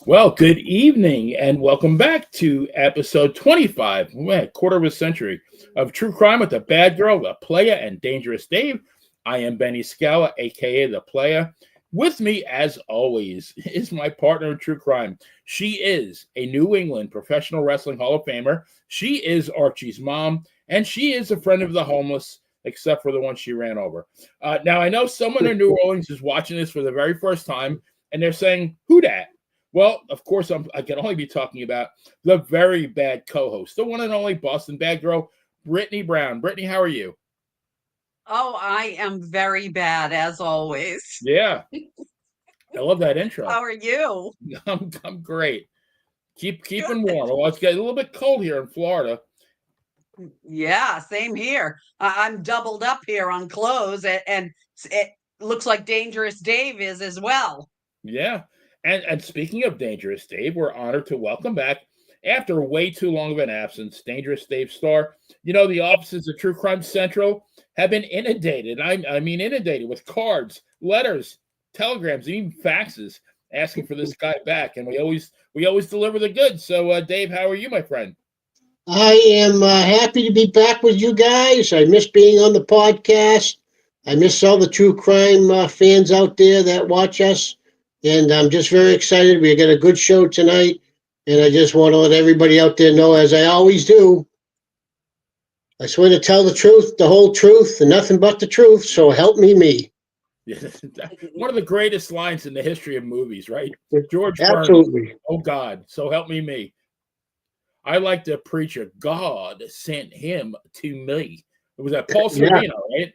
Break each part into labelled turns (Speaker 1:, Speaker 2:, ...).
Speaker 1: Well, good evening and welcome back to episode 25, quarter of a century of True Crime with the Bad Girl, the Playa, and Dangerous Dave. I am Benny Scala, aka the Playa. With me, as always, is my partner in True Crime. She is a New England Professional Wrestling Hall of Famer. She is Archie's mom, and she is a friend of the homeless, except for the one she ran over. Now, I know someone in New Orleans is watching this for the very first time, and they're saying, "Who dat?" Well, of course, I can only be talking about the very bad co-host, the one and only Boston Bad Girl, Brittany Brown. Brittany, how are you?
Speaker 2: Oh, I am very bad as always.
Speaker 1: Yeah, I love that intro.
Speaker 2: How are you?
Speaker 1: I'm great. Keeping
Speaker 2: Good.
Speaker 1: warm. Well, it's getting a little bit cold here in Florida.
Speaker 2: Yeah, same here. I'm doubled up here on clothes, and it looks like Dangerous Dave is as well.
Speaker 1: Yeah, and speaking of Dangerous Dave, we're honored to welcome back after way too long of an absence, Dangerous Dave Starr. You know, the offices of True Crime Central have been inundated. I mean inundated with cards, letters, telegrams, even faxes asking for this guy back, and we always deliver the goods. So, Dave, how are you, my friend?
Speaker 3: I am happy to be back with you guys. I miss being on the podcast. I miss all the true crime fans out there that watch us. And I'm just very excited. We got a good show tonight. And I just want to let everybody out there know, as I always do, I swear to tell the truth, the whole truth, and nothing but the truth. So help me.
Speaker 1: Yeah, one of the greatest lines in the history of movies, right? George Burns.
Speaker 3: Absolutely.
Speaker 1: Oh God, so help me. I like to preach a God sent him to me. It was that Paul
Speaker 3: Yeah.
Speaker 1: Sorvino, right?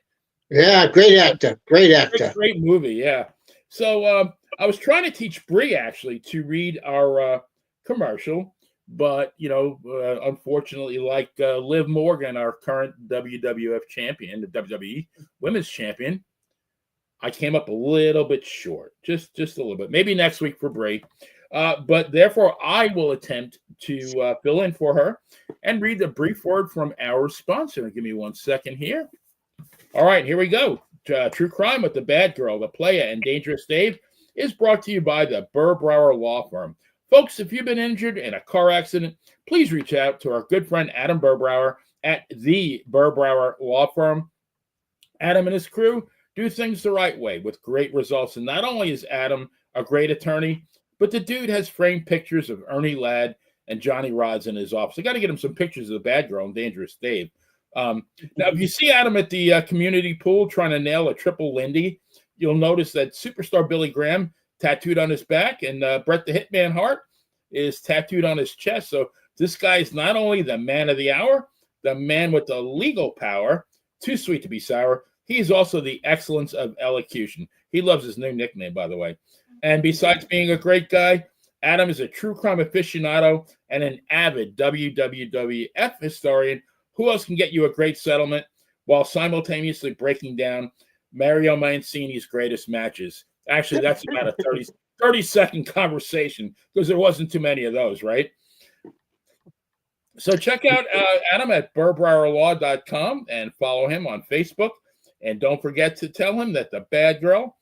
Speaker 3: Yeah, great actor. Great actor.
Speaker 1: Great movie, yeah. So I was trying to teach Bree actually to read our commercial, but unfortunately, like Liv Morgan, our current WWF champion, the WWE Women's Champion, I came up a little bit short, just a little bit. Maybe next week for Bree. But therefore, I will attempt to fill in for her and read the brief word from our sponsor. Give me 1 second here. All right, here we go. True Crime with the Bad Girl, the Playa, and Dangerous Dave is brought to you by the Burbrower Law Firm. Folks, if you've been injured in a car accident, please reach out to our good friend Adam Burbrower at the Burbrower Law Firm. Adam and his crew do things the right way with great results. And not only is Adam a great attorney, but the dude has framed pictures of Ernie Ladd and Johnny Rods in his office. I got to get him some pictures of the Bad Girl and Dangerous Dave. Now, if you see Adam at the community pool trying to nail a triple Lindy, you'll notice that superstar Billy Graham tattooed on his back and Bret the Hitman Hart is tattooed on his chest. So this guy is not only the man of the hour, the man with the legal power, too sweet to be sour, he's also the excellence of elocution. He loves his new nickname, by the way. And besides being a great guy, Adam is a true crime aficionado and an avid WWF historian. Who else can get you a great settlement while simultaneously breaking down Mario Mancini's greatest matches? Actually, that's about a 30-second conversation because there wasn't too many of those, right? So check out Adam at burbrowerlaw.com and follow him on Facebook. And don't forget to tell him that the Bad Girl,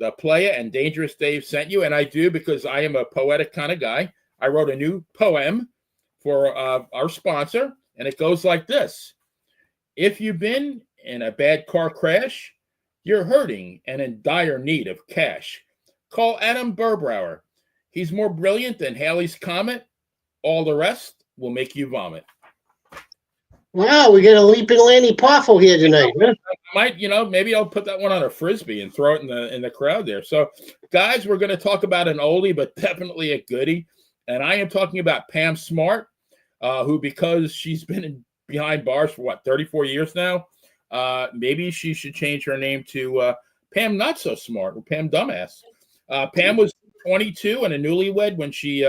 Speaker 1: the Playa, and Dangerous Dave sent you. And I do because I am a poetic kind of guy. I wrote a new poem for our sponsor, and it goes like this. If you've been in a bad car crash, you're hurting and in dire need of cash. Call Adam Burbrower. He's more brilliant than Halley's Comet. All the rest will make you vomit.
Speaker 3: Wow, we got a leaping Lanny Poffo here tonight. Huh?
Speaker 1: Maybe I'll put that one on a frisbee and throw it in the crowd there. So, guys, we're going to talk about an oldie, but definitely a goodie. And I am talking about Pam Smart, who, because she's been behind bars for 34 years now, maybe she should change her name to Pam Not So Smart or Pam Dumbass. Pam was 22 and a newlywed when she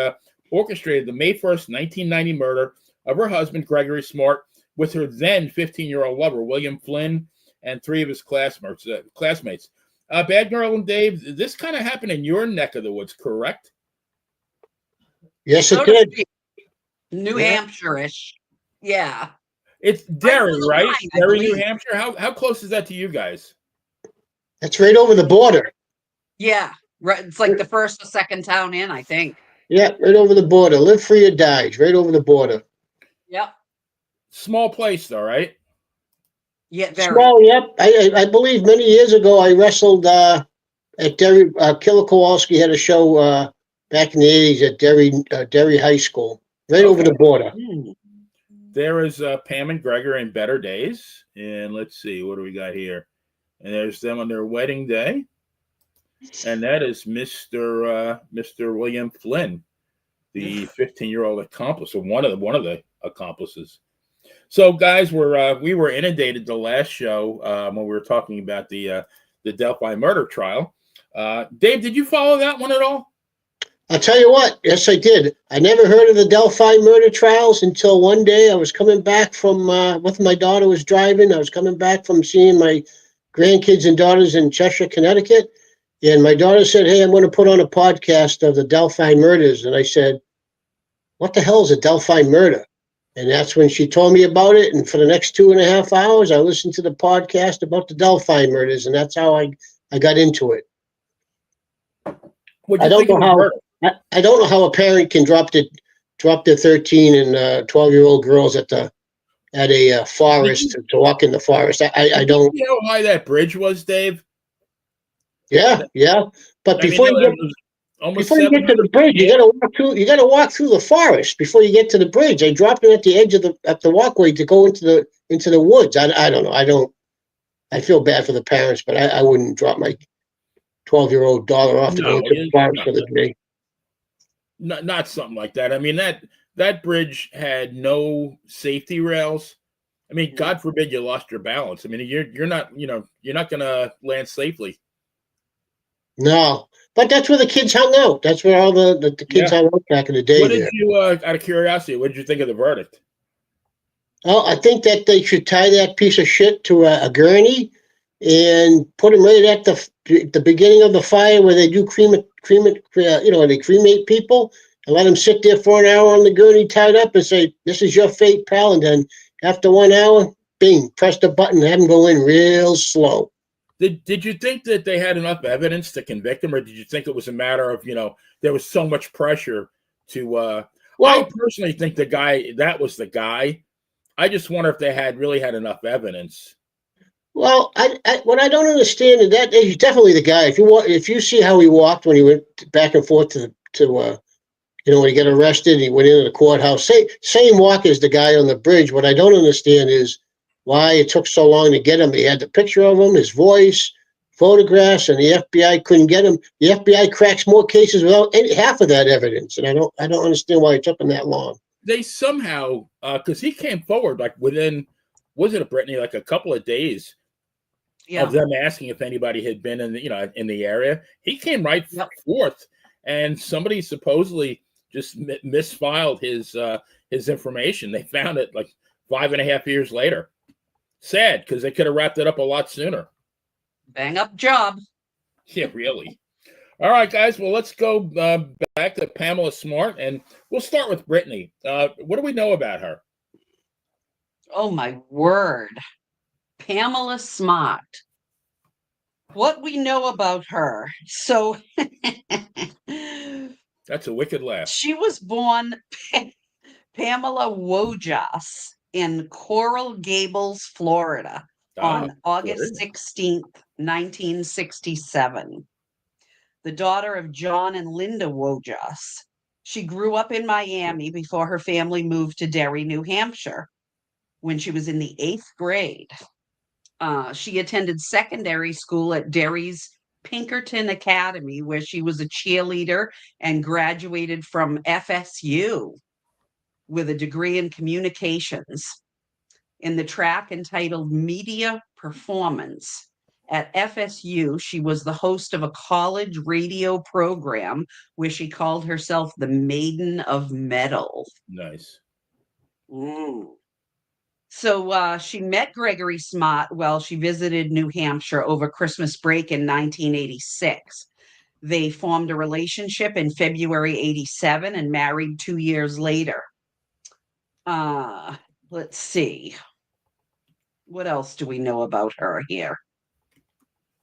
Speaker 1: orchestrated the May 1st, 1990 murder of her husband, Greggory Smart, with her then 15-year-old lover, William Flynn, and 3 of his classmates. Bad Girl and Dave, this kind of happened in your neck of the woods, correct?
Speaker 3: Yes, it did.
Speaker 2: New Hampshire-ish. Yeah.
Speaker 1: It's Derry, right?
Speaker 2: Line,
Speaker 1: Derry, New Hampshire. How close is that to you guys?
Speaker 3: That's right over the border.
Speaker 2: Yeah. Right. It's like the first or second town in, I think.
Speaker 3: Yeah, right over the border. Live free or die. It's right over the border.
Speaker 2: Yep.
Speaker 1: Small place, though, right?
Speaker 2: Yeah, very.
Speaker 3: Small, yep. I believe many years ago I wrestled at Derry. Killer Kowalski had a show back in the 80s at Derry High School, right over
Speaker 1: Okay.
Speaker 3: the border.
Speaker 2: Mm.
Speaker 1: There is Pam and Gregor in better days. And let's see, what do we got here? And there's them on their wedding day. And that is Mr. William Flynn, the 15-year-old accomplice, or one of the accomplices. So, guys, we were inundated the last show when we were talking about the Delphi murder trial. Dave, did you follow that one at all?
Speaker 3: I'll tell you what. Yes, I did. I never heard of the Delphi murder trials until one day I was coming back from with my daughter was driving. I was coming back from seeing my grandkids and daughters in Cheshire, Connecticut, and my daughter said, "Hey, I'm going to put on a podcast of the Delphi murders." And I said, "What the hell is a Delphi murder?" And that's when she told me about it. And for the next 2.5 hours, I listened to the podcast about the Delphi murders, and that's how I got into it.
Speaker 1: What
Speaker 3: I
Speaker 1: do you
Speaker 3: don't
Speaker 1: think of
Speaker 3: know
Speaker 1: the
Speaker 3: how
Speaker 1: verdict?
Speaker 3: I don't know how a parent can drop their 13 and 12-year-old girls at a forest to walk in the forest. I
Speaker 1: Did you
Speaker 3: don't.
Speaker 1: see how high that bridge was, Dave?
Speaker 3: Yeah, yeah. But
Speaker 1: I mean, it was almost
Speaker 3: before you get to the
Speaker 1: 700
Speaker 3: bridge,
Speaker 1: feet.
Speaker 3: you gotta walk through the forest before you get to the bridge. They dropped it at the edge of the walkway to go into the woods. I don't know. I feel bad for the parents, but I wouldn't drop my 12-year-old daughter off to go
Speaker 1: No,
Speaker 3: into the forest for the day.
Speaker 1: not something like that. I mean, that bridge had no safety rails. I mean, God forbid you lost your balance. I mean, you're not you're not gonna land safely.
Speaker 3: No, but that's where the kids hung out. That's where all the kids
Speaker 1: Yeah.
Speaker 3: hung out back in the day
Speaker 1: What did
Speaker 3: there.
Speaker 1: you, out of curiosity, what did you think of the verdict?
Speaker 3: Well, I think that they should tie that piece of shit to a gurney and put him right at the beginning of the fire where they do they cremate people and let him sit there for an hour on the gurney tied up and say, "This is your fate, pal." And then after 1 hour, bing, press the button and have him go in real slow.
Speaker 1: Did you think that they had enough evidence to convict him, or did you think it was a matter of there was so much pressure to? I
Speaker 3: Well,
Speaker 1: personally think that was the guy. I just wonder if they really had enough evidence.
Speaker 3: Well, what I don't understand is that he's definitely the guy. If you see how he walked when he went back and forth when he got arrested, he went into the courthouse. Same walk as the guy on the bridge. What I don't understand is why it took so long to get him. He had the picture of him, his voice, photographs, and the FBI couldn't get him. The FBI cracks more cases without half of that evidence, and I don't understand why it took him that long.
Speaker 1: They somehow, because he came forward like within, was it a Brittany, like a couple of days
Speaker 2: Yeah.
Speaker 1: of them asking if anybody had been in the area. He came right forth, and somebody supposedly just misfiled his information. They found it like 5.5 years later. Sad, because they could have wrapped it up a lot sooner.
Speaker 2: Bang up job.
Speaker 1: Yeah, really. All right, guys. Well, let's go back to Pamela Smart, and we'll start with Brittany. What do we know about her?
Speaker 2: Oh my word. Pamela Smart. What we know about her. So
Speaker 1: That's a wicked laugh.
Speaker 2: she was born Pamela Wojas in Coral Gables, Florida on August 16th, 1967. The daughter of John and Linda Wojas. She grew up in Miami before her family moved to Derry, New Hampshire when she was in the 8th grade. She attended secondary school at Derry's Pinkerton Academy, where she was a cheerleader and graduated from FSU with a degree in communications in the track entitled Media Performance. At FSU, she was the host of a college radio program where she called herself the Maiden of Metal.
Speaker 1: Nice.
Speaker 2: So she met Greggory Smart while she visited New Hampshire over Christmas break in 1986. They formed a relationship in February 87 and married 2 years later. Let's see. What else do we know about her here?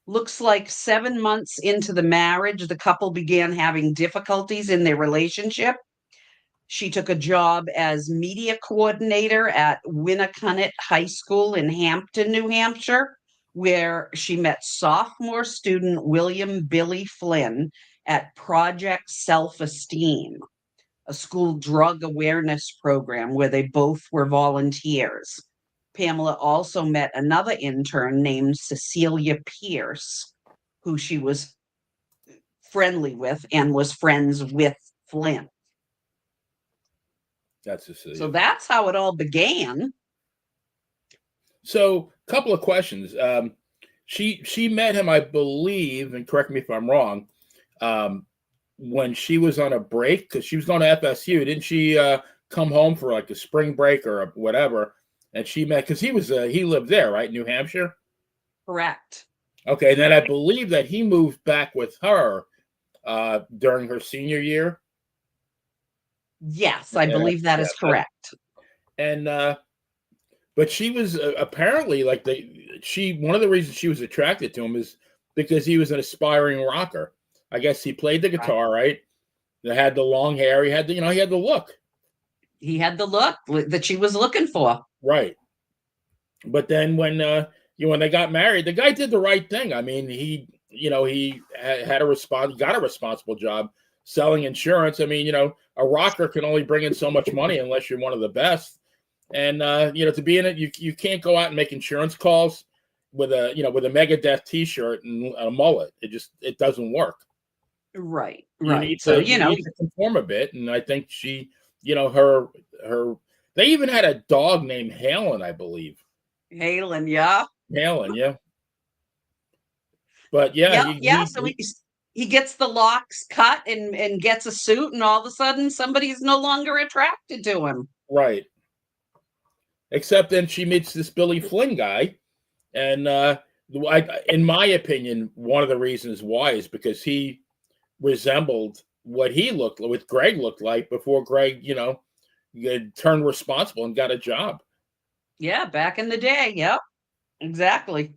Speaker 2: Looks like 7 months into the marriage, the couple began having difficulties in their relationship. She took a job as media coordinator at Winnicott High School in Hampton, New Hampshire, where she met sophomore student William Billy Flynn at Project Self-Esteem, a school drug awareness program where they both were volunteers. Pamela also met another intern named Cecilia Pierce, who she was friendly with and was friends with Flynn.
Speaker 1: That's Cecilia.
Speaker 2: So that's how it all began.
Speaker 1: So, a couple of questions. She met him, I believe, and correct me if I'm wrong, when she was on a break because she was going to FSU. Didn't she come home for like a spring break or whatever? And she met because he lived there, right, New Hampshire.
Speaker 2: Correct.
Speaker 1: Okay, and then I believe that he moved back with her during her senior year.
Speaker 2: Yes, I believe that is correct.
Speaker 1: And but she was apparently like one of the reasons she was attracted to him is because he was an aspiring rocker. I guess he played the guitar, right? He had the long hair. He had the look.
Speaker 2: He had the look that she was looking for.
Speaker 1: Right. But then when they got married, the guy did the right thing. I mean, he got a responsible job selling insurance. I mean, a rocker can only bring in so much money unless you're one of the best. And to be in it, you can't go out and make insurance calls with a Megadeth T-shirt and a mullet. It doesn't work.
Speaker 2: Right.
Speaker 1: You need to conform a bit, and I think she, her. They even had a dog named Halen, I believe.
Speaker 2: Halen, yeah.
Speaker 1: Halen, yeah. But yeah,
Speaker 2: So he gets the locks cut and gets a suit, and all of a sudden somebody's no longer attracted to him.
Speaker 1: Right. Except then she meets this Billy Flynn guy, and in my opinion, one of the reasons why is because he resembled what Greg looked like before Greg, turned responsible and got a job.
Speaker 2: Yeah, back in the day. Yep, exactly.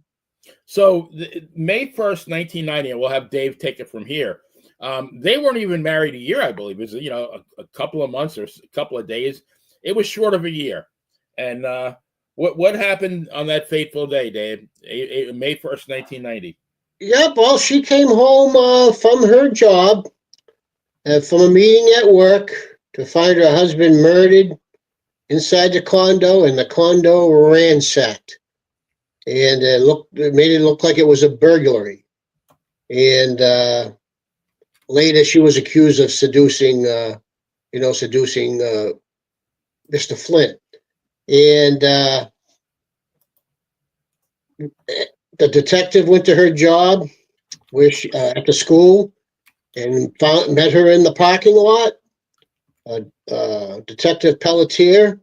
Speaker 1: So May 1st, 1990, and we'll have Dave take it from here. They weren't even married a year, I believe. It was, a couple of months or a couple of days. It was short of a year. And what happened on that fateful day, Dave? May 1st, 1990.
Speaker 3: Yep, well, she came home from her job, from a meeting at work, to find her husband murdered inside the condo, and the condo ransacked. And it made it look like it was a burglary. And later, she was accused of seducing Mr. Flynn. And the detective went to her job at the school and met her in the parking lot, Detective Pelletier,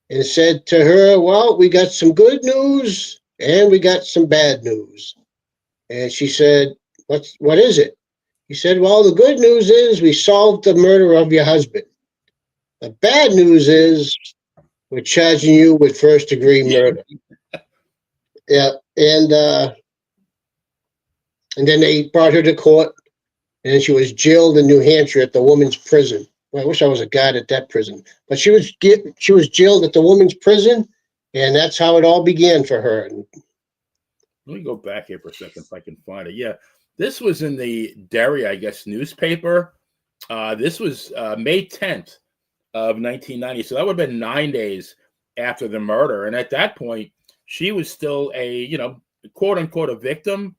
Speaker 3: and said to her, well, we got some good news and we got some bad news. And she said, what is it? He said, well, the good news is we solved the murder of your husband. The bad news is we're charging you with first-degree murder. Yeah, and then they brought her to court, and she was jailed in New Hampshire at the women's prison. Well, I wish I was a guard at that prison, but she was jailed at the women's prison, and that's how it all began for her.
Speaker 1: Let me go back here for a second if I can find it. Yeah, this was in the Derry, I guess, newspaper. This was May 10th of 1990, so that would have been 9 days after the murder. And at that point, she was still a, quote unquote, a victim.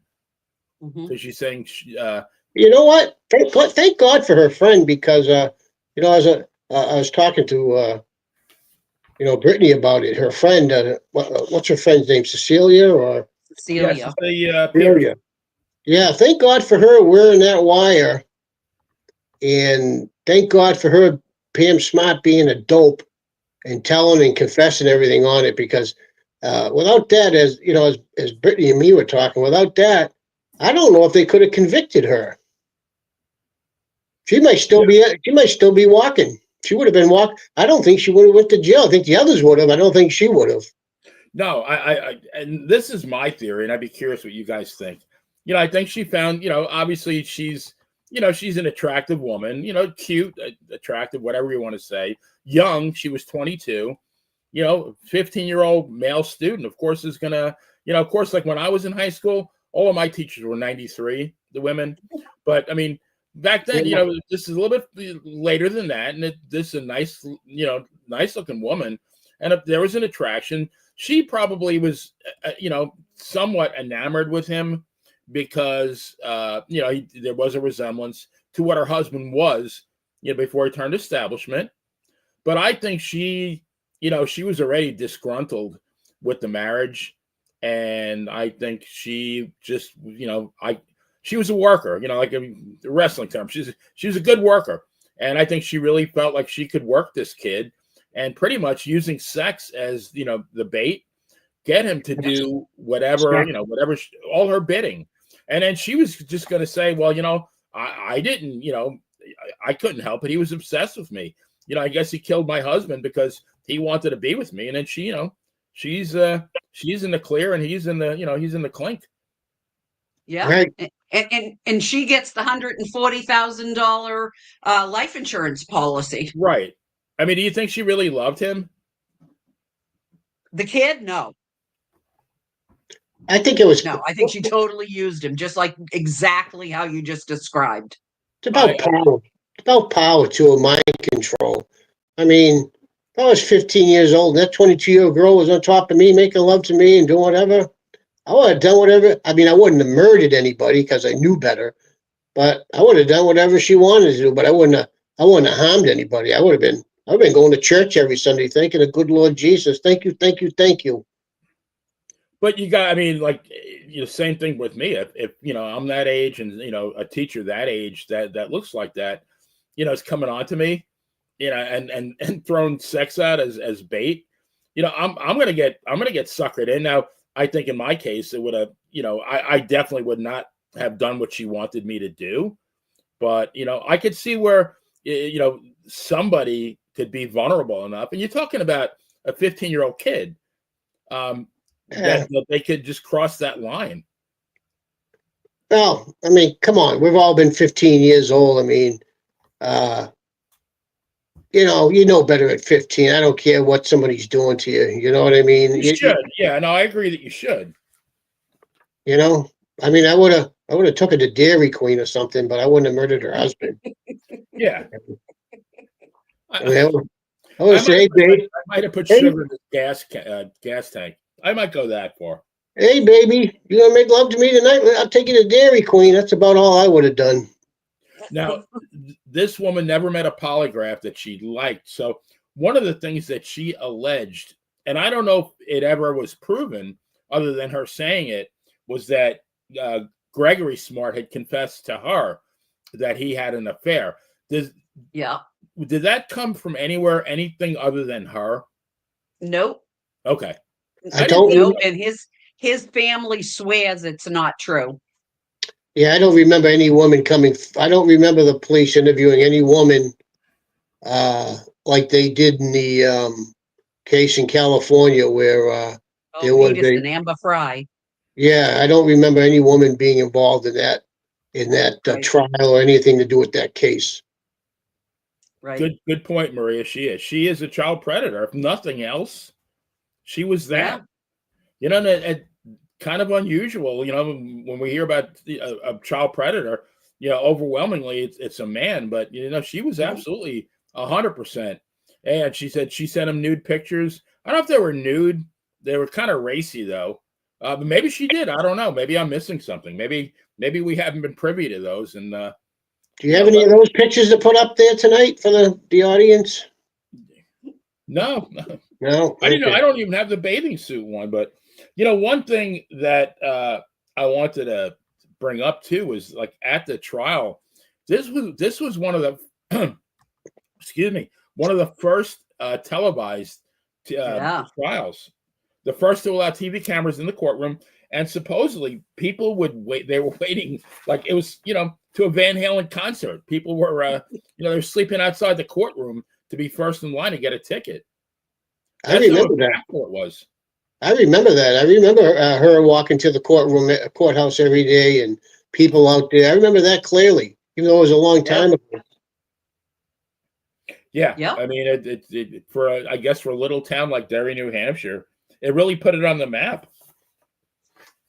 Speaker 1: Because she's saying,
Speaker 3: you know what? Thank God for her friend, because as I was talking to Brittany about it. Her friend, what's her friend's name? Cecilia or
Speaker 2: Celia?
Speaker 3: Celia. Yeah, thank God for her wearing that wire, and thank God for her, Pam Smart, being a dope and telling and confessing everything on it. Because without that, as Brittany and me were talking, without that, I don't know if they could have convicted her. She might still be. She might still be walking. She would have been walking. I don't think she would have went to jail. I think the others would have. I don't think she would have.
Speaker 1: No, and this is my theory, and I'd be curious what you guys think. I think she found, obviously she's an attractive woman, cute, attractive, whatever you want to say. Young, she was 22, 15-year-old male student, of course, is going to, of course, like when I was in high school, all of my teachers were 93, the women. But I mean, back then, this is a little bit later than that. And this is a nice, nice looking woman. And if there was an attraction, she probably was, somewhat enamored with him because, there was a resemblance to what her husband was, before he turned establishment. But I think she was already disgruntled with the marriage. And I think she just, she was a worker, like a wrestling term. She was a good worker. And I think she really felt like she could work this kid and pretty much using sex as, the bait, get him to do whatever, all her bidding. And then she was just going to say, well, I didn't, I couldn't help it. He was obsessed with me. I guess he killed my husband because he wanted to be with me. And then she, she's in the clear and he's in the, he's in the clink.
Speaker 2: Yeah.
Speaker 3: Right.
Speaker 2: And she gets the $140,000 life insurance policy.
Speaker 1: Right. I mean, do you think she really loved him?
Speaker 2: The kid? No.
Speaker 3: I think it was.
Speaker 2: No, I think she totally used him, just like exactly how you just described.
Speaker 3: It's about power. It's about power too, and mind control. I mean, if I was 15 years old and that 22-year-old girl was on top of me, making love to me and doing whatever, I would have done whatever. I mean, I wouldn't have murdered anybody because I knew better, but I would have done whatever she wanted to do. But I wouldn't have harmed anybody. I would have been going to church every Sunday, thanking the good Lord Jesus. Thank you, thank you, thank you.
Speaker 1: But I mean, like, same thing with me. If I'm that age and, a teacher that age that looks like that, is coming on to me, and throwing sex out as bait, I'm going to get suckered in. Now, I think in my case, it would have, I definitely would not have done what she wanted me to do. But, I could see where, somebody could be vulnerable enough. And you're talking about a 15-year-old kid. That they could just cross that line.
Speaker 3: Well, I mean, come on. We've all been 15 years old. I mean, you know better at 15. I don't care what somebody's doing to you. You know what I mean?
Speaker 1: You should. Yeah, no, I agree that you should.
Speaker 3: I mean, I would have took her to Dairy Queen or something, but I wouldn't have murdered her husband.
Speaker 1: Yeah.
Speaker 3: I would have said, hey, babe.
Speaker 1: I might have put sugar in the gas tank. I might go that far.
Speaker 3: Hey, baby, you gonna make love to me tonight? I'll take you to Dairy Queen. That's about all I would have done.
Speaker 1: Now, this woman never met a polygraph that she liked. So one of the things that she alleged, and I don't know if it ever was proven other than her saying it, was that Greggory Smart had confessed to her that he had an affair. Did that come from anywhere, anything other than her?
Speaker 2: Nope.
Speaker 1: Okay.
Speaker 3: I don't know.
Speaker 2: And his family swears it's not true.
Speaker 3: Yeah, I don't remember any woman coming. I don't remember the police interviewing any woman like they did in the case in California where there was
Speaker 2: an Amber Fry.
Speaker 3: Yeah, I don't remember any woman being involved in that
Speaker 2: Right.
Speaker 3: trial or anything to do with that case.
Speaker 2: Right.
Speaker 1: Good point, Maria. She is a child predator. If nothing else, she was that.
Speaker 2: Yeah.
Speaker 1: And kind of unusual. When we hear about a child predator, overwhelmingly it's a man. But she was absolutely 100%. And she said she sent him nude pictures. I don't know if they were nude. They were kind of racy though. But maybe she did. I don't know. Maybe I'm missing something. Maybe we haven't been privy to those. And
Speaker 3: do you have any of those pictures to put up there tonight for the audience?
Speaker 1: No.
Speaker 3: No.
Speaker 1: I didn't know. I don't even have the bathing suit one. But one thing that I wanted to bring up too was like at the trial. This was one of the one of the first televised trials. The first to allow TV cameras in the courtroom, and supposedly people would wait. They were waiting like it was, to a Van Halen concert. People were, they were sleeping outside the courtroom to be first in line to get a ticket.
Speaker 3: I remember that.
Speaker 1: Court was.
Speaker 3: I remember that. I remember her walking to the courthouse every day, and people out there. I remember that clearly, even though it was a long time ago.
Speaker 1: Yeah,
Speaker 2: Yep.
Speaker 1: I mean, I guess for a little town like Derry, New Hampshire, it really put it on the map.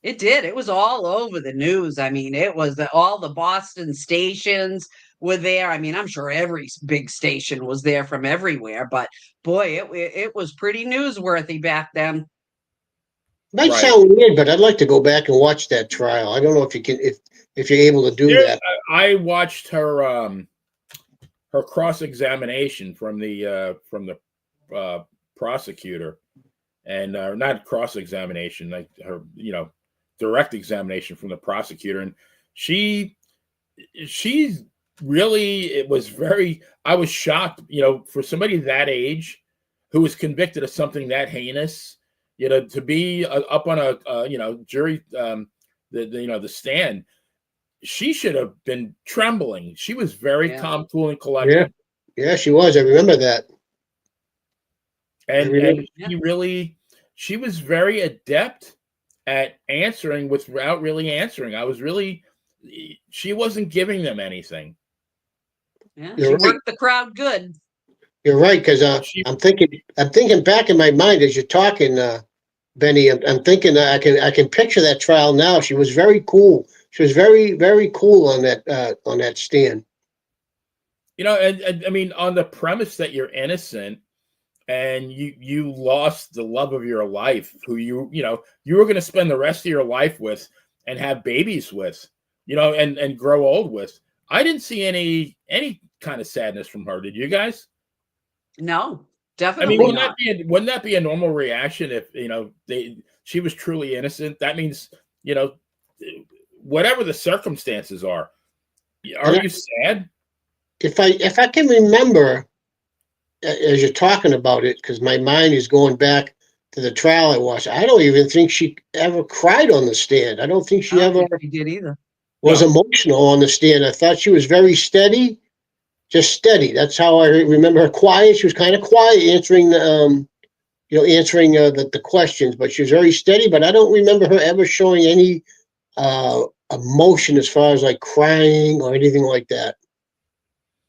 Speaker 2: It did. It was all over the news. I mean, it was all the Boston stations were there. I mean, I'm sure every big station was there from everywhere, but boy, it was pretty newsworthy back then.
Speaker 3: Might
Speaker 1: Right.
Speaker 3: sound weird, but I'd like to go back and watch that trial. I don't know if you can, if you're able to do that.
Speaker 1: I watched her cross-examination from the prosecutor, and not cross-examination, like her, direct examination from the prosecutor, and she's really, it was very, I was shocked, for somebody that age who was convicted of something that heinous, to be up on a jury, the stand. She should have been trembling. She was very calm, cool, and collected.
Speaker 3: Yeah, she was. I remember that.
Speaker 1: And she was very adept at answering without really answering. She wasn't giving them anything.
Speaker 2: Yeah, she worked the crowd good.
Speaker 3: You're right, because I'm thinking back in my mind as you're talking, Benny. I'm thinking I can picture that trial now. She was very cool. She was very, very cool on that stand.
Speaker 1: And I mean, on the premise that you're innocent and you lost the love of your life, who you were going to spend the rest of your life with and have babies with, and grow old with. I didn't see any kind of sadness from her. Did you guys?
Speaker 2: No, definitely not.
Speaker 1: Wouldn't that be a normal reaction if she was truly innocent? That means whatever the circumstances are you sad?
Speaker 3: If I can remember, as you're talking about it, because my mind is going back to the trial I watched, I don't even think she ever cried on the stand. I don't think she ever
Speaker 2: did either.
Speaker 3: Was emotional on the stand. I thought she was very steady, just steady. That's how I remember her. Quiet. She was kind of quiet, answering the the questions, but she was very steady. But I don't remember her ever showing any emotion as far as like crying or anything like that.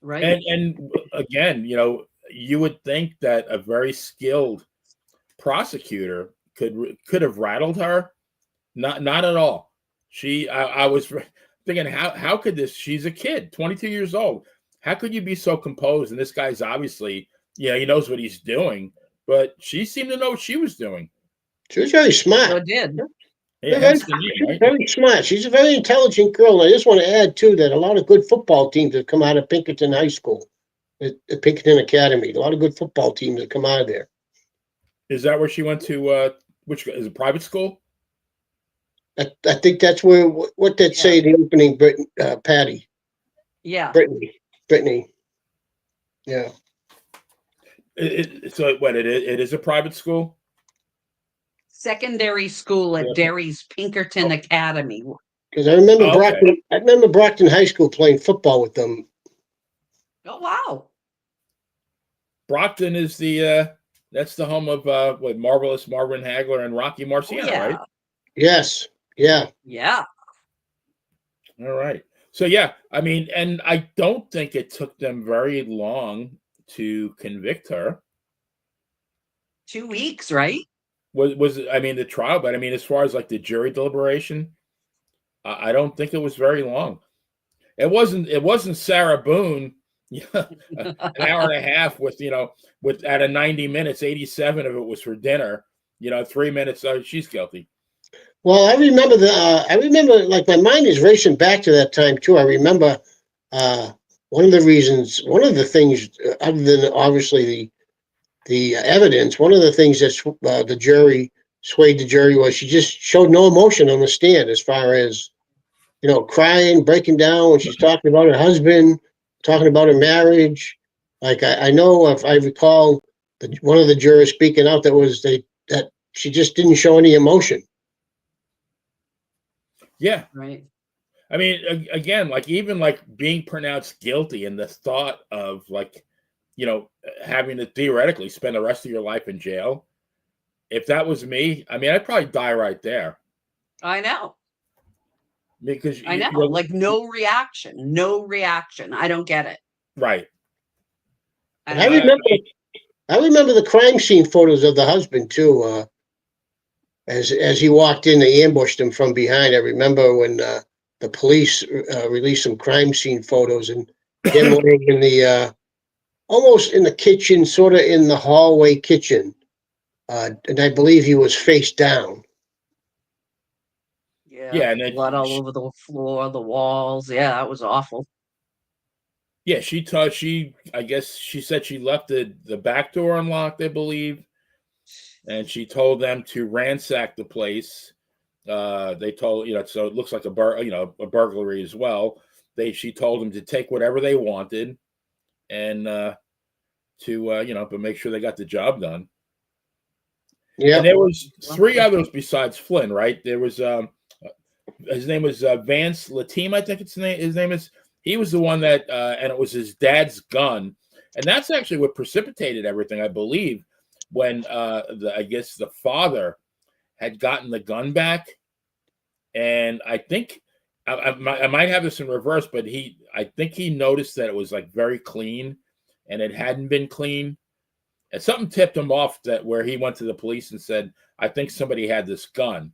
Speaker 2: Right.
Speaker 1: And again, you would think that a very skilled prosecutor could have rattled her. Not at all. I was thinking, how could this? She's a kid, 22 years old. How could you be so composed? And this guy's obviously, he knows what he's doing, but she seemed to know what she was doing.
Speaker 3: She was very smart.
Speaker 2: Sure did.
Speaker 1: Yeah,
Speaker 3: very smart. She's a very intelligent girl. And I just want to add too that a lot of good football teams have come out of Pinkerton High School, at Pinkerton Academy. A lot of good football teams have come out of there.
Speaker 1: Is that where she went to? Which is a private school?
Speaker 3: I think that's where what that say the opening, Patty.
Speaker 2: Yeah.
Speaker 3: Brittany. Yeah.
Speaker 1: So what? It is a private school.
Speaker 2: Secondary school at Derry's Pinkerton Academy.
Speaker 3: Because I remember Brockton. Okay. I remember Brockton High School playing football with them.
Speaker 2: Oh wow!
Speaker 1: Brockton is that's the home of Marvelous Marvin Hagler and Rocky Marciano, right?
Speaker 3: Yes. Yeah.
Speaker 2: Yeah.
Speaker 1: All right. So I mean, and I don't think it took them very long to convict her.
Speaker 2: 2 weeks, right?
Speaker 1: Was I mean the trial, but I mean as far as like the jury deliberation, I don't think it was very long. It wasn't Sarah Boone, an hour and a half with with out of 90 minutes, 87 of it was for dinner. 3 minutes, she's guilty.
Speaker 3: Well, I remember like my mind is racing back to that time too. I remember one of the things, other than obviously the evidence, one of the things that the jury swayed the jury was she just showed no emotion on the stand as far as, crying, breaking down when she's talking about her husband, talking about her marriage. Like I know if I recall one of the jurors speaking out that she just didn't show any emotion.
Speaker 1: Yeah.
Speaker 2: Right.
Speaker 1: I mean, again, like even like being pronounced guilty and the thought of like, having to theoretically spend the rest of your life in jail. if that was me, I mean, I'd probably die right there
Speaker 2: I know.
Speaker 1: because
Speaker 2: I know.
Speaker 1: you're
Speaker 2: Like no reaction. No reaction. I don't get it.
Speaker 1: right.
Speaker 2: I
Speaker 3: And
Speaker 2: don't
Speaker 3: I
Speaker 2: get it.
Speaker 3: remember the crime scene photos of the husband too. As he walked in, they ambushed him from behind. I remember when the police released some crime scene photos and him laying in the almost in the kitchen, sort of in the hallway kitchen, and I believe he was face down.
Speaker 2: Yeah.
Speaker 1: Yeah, and then
Speaker 2: Blood all over the floor, the walls. Yeah, that was awful.
Speaker 1: yeah, I guess she said she left the back door unlocked, I believe, and she told them to ransack the place. They told, so it looks like a burglary as well. She told them to take whatever they wanted and but make sure they got the job done.
Speaker 3: Yeah.
Speaker 1: And there was three others besides Flynn, right? There was his name was Vance Latim, I think his name is. He was the one that and it was his dad's gun, and that's actually what precipitated everything, I believe, when I guess the father had gotten the gun back, and I think I might have this in reverse, but I think he noticed that it was like very clean, and it hadn't been clean. And something tipped him off where he went to the police and said, I think somebody had this gun.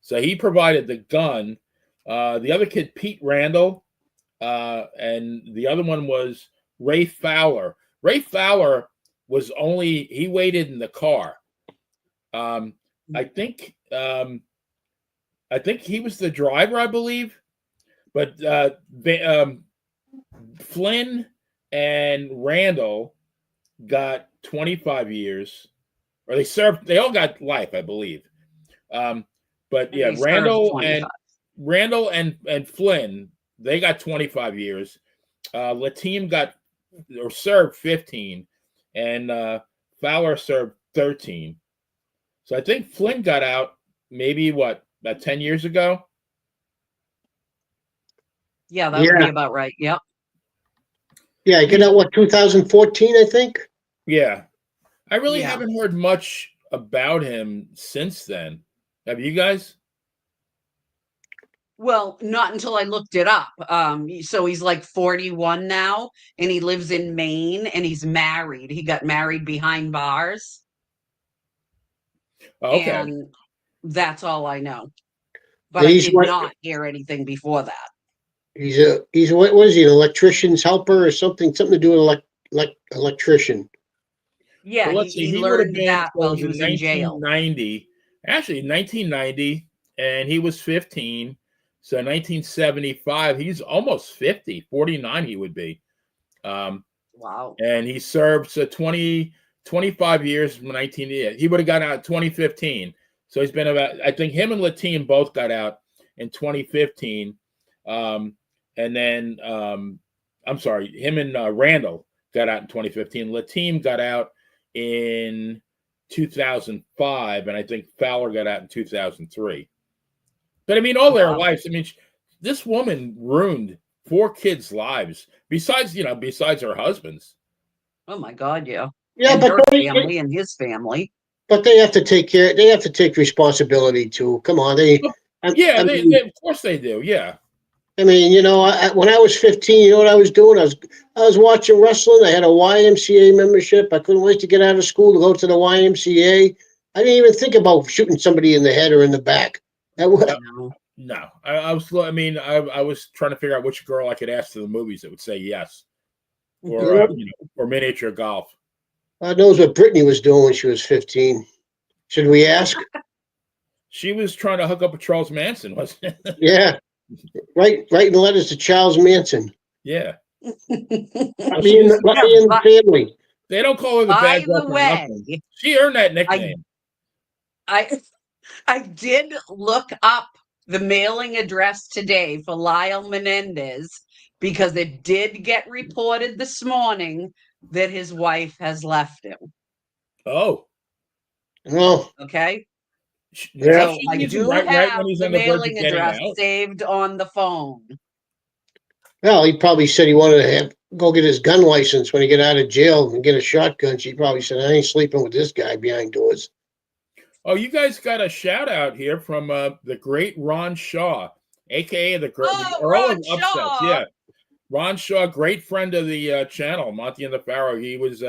Speaker 1: So he provided the gun. The other kid, Pete Randall, and the other one was Ray Fowler. Ray Fowler he waited in the car. I think he was the driver, I believe. But Flynn and Randall got 25 years, or they all got life, I believe. But yeah, Randall and Flynn, they got 25 years. Latim served 15, and Fowler served 13. So I think Flynn got out maybe about 10 years ago.
Speaker 2: Yeah, that would be about right. Yep.
Speaker 3: Yeah, I get out 2014, I think.
Speaker 1: Yeah. I really haven't heard much about him since then. Have you guys?
Speaker 2: Well, not until I looked it up. So he's like 41 now, and he lives in Maine, and he's married. He got married behind bars.
Speaker 1: Okay.
Speaker 2: And that's all I know. But I did not hear anything before that.
Speaker 3: He's what is he, an electrician's helper or something to do with electrician?
Speaker 2: Yeah,
Speaker 1: well, let's see.
Speaker 2: he
Speaker 1: He would have
Speaker 2: learned
Speaker 1: been
Speaker 2: that while he was in jail.
Speaker 1: 1990. Actually, 1990, and he was 15. So 1975, he's almost 50, 49 he would be.
Speaker 2: Wow.
Speaker 1: And he served 25 years from 1980. He would have got out in 2015. So he's been I think him and Latim both got out in 2015. And then, I'm sorry, him and Randall got out in 2015. Latim got out in 2005, and I think Fowler got out in 2003. But I mean, all their lives. I mean, this woman ruined 4 kids' lives. Besides her husband's.
Speaker 2: Oh my God, yeah.
Speaker 3: Yeah,
Speaker 2: and
Speaker 3: but
Speaker 2: her family and his family.
Speaker 3: But they have to take care. They have to take responsibility too. Come on,
Speaker 1: They of course they do. Yeah.
Speaker 3: I mean, when I was 15, you know what I was doing? I was watching wrestling. I had a YMCA membership. I couldn't wait to get out of school to go to the YMCA. I didn't even think about shooting somebody in the head or in the back.
Speaker 1: No. I was trying to figure out which girl I could ask to the movies that would say yes, or or miniature golf.
Speaker 3: God knows what Brittany was doing when she was 15. Should we ask?
Speaker 1: She was trying to hook up with Charles Manson, wasn't it?
Speaker 3: Yeah. Writing letters to Charles Manson.
Speaker 1: Yeah.
Speaker 3: Let me in the family.
Speaker 1: They don't call her the bad girl for nothing. She earned that nickname.
Speaker 2: I did look up the mailing address today for Lyle Menendez because it did get reported this morning that his wife has left him.
Speaker 3: Oh.
Speaker 2: Okay.
Speaker 3: Yeah.
Speaker 2: So I do have the mailing address saved on the phone.
Speaker 3: Well, he probably said he wanted to go get his gun license when he get out of jail and get a shotgun. She probably said, I ain't sleeping with this guy behind doors.
Speaker 1: Oh, you guys got a shout out here from the great Ron Shaw, aka the Earl of
Speaker 2: Ron
Speaker 1: Upsets.
Speaker 2: Shaw.
Speaker 1: Yeah, Ron Shaw, great friend of the channel, Monty and the Pharaoh. He was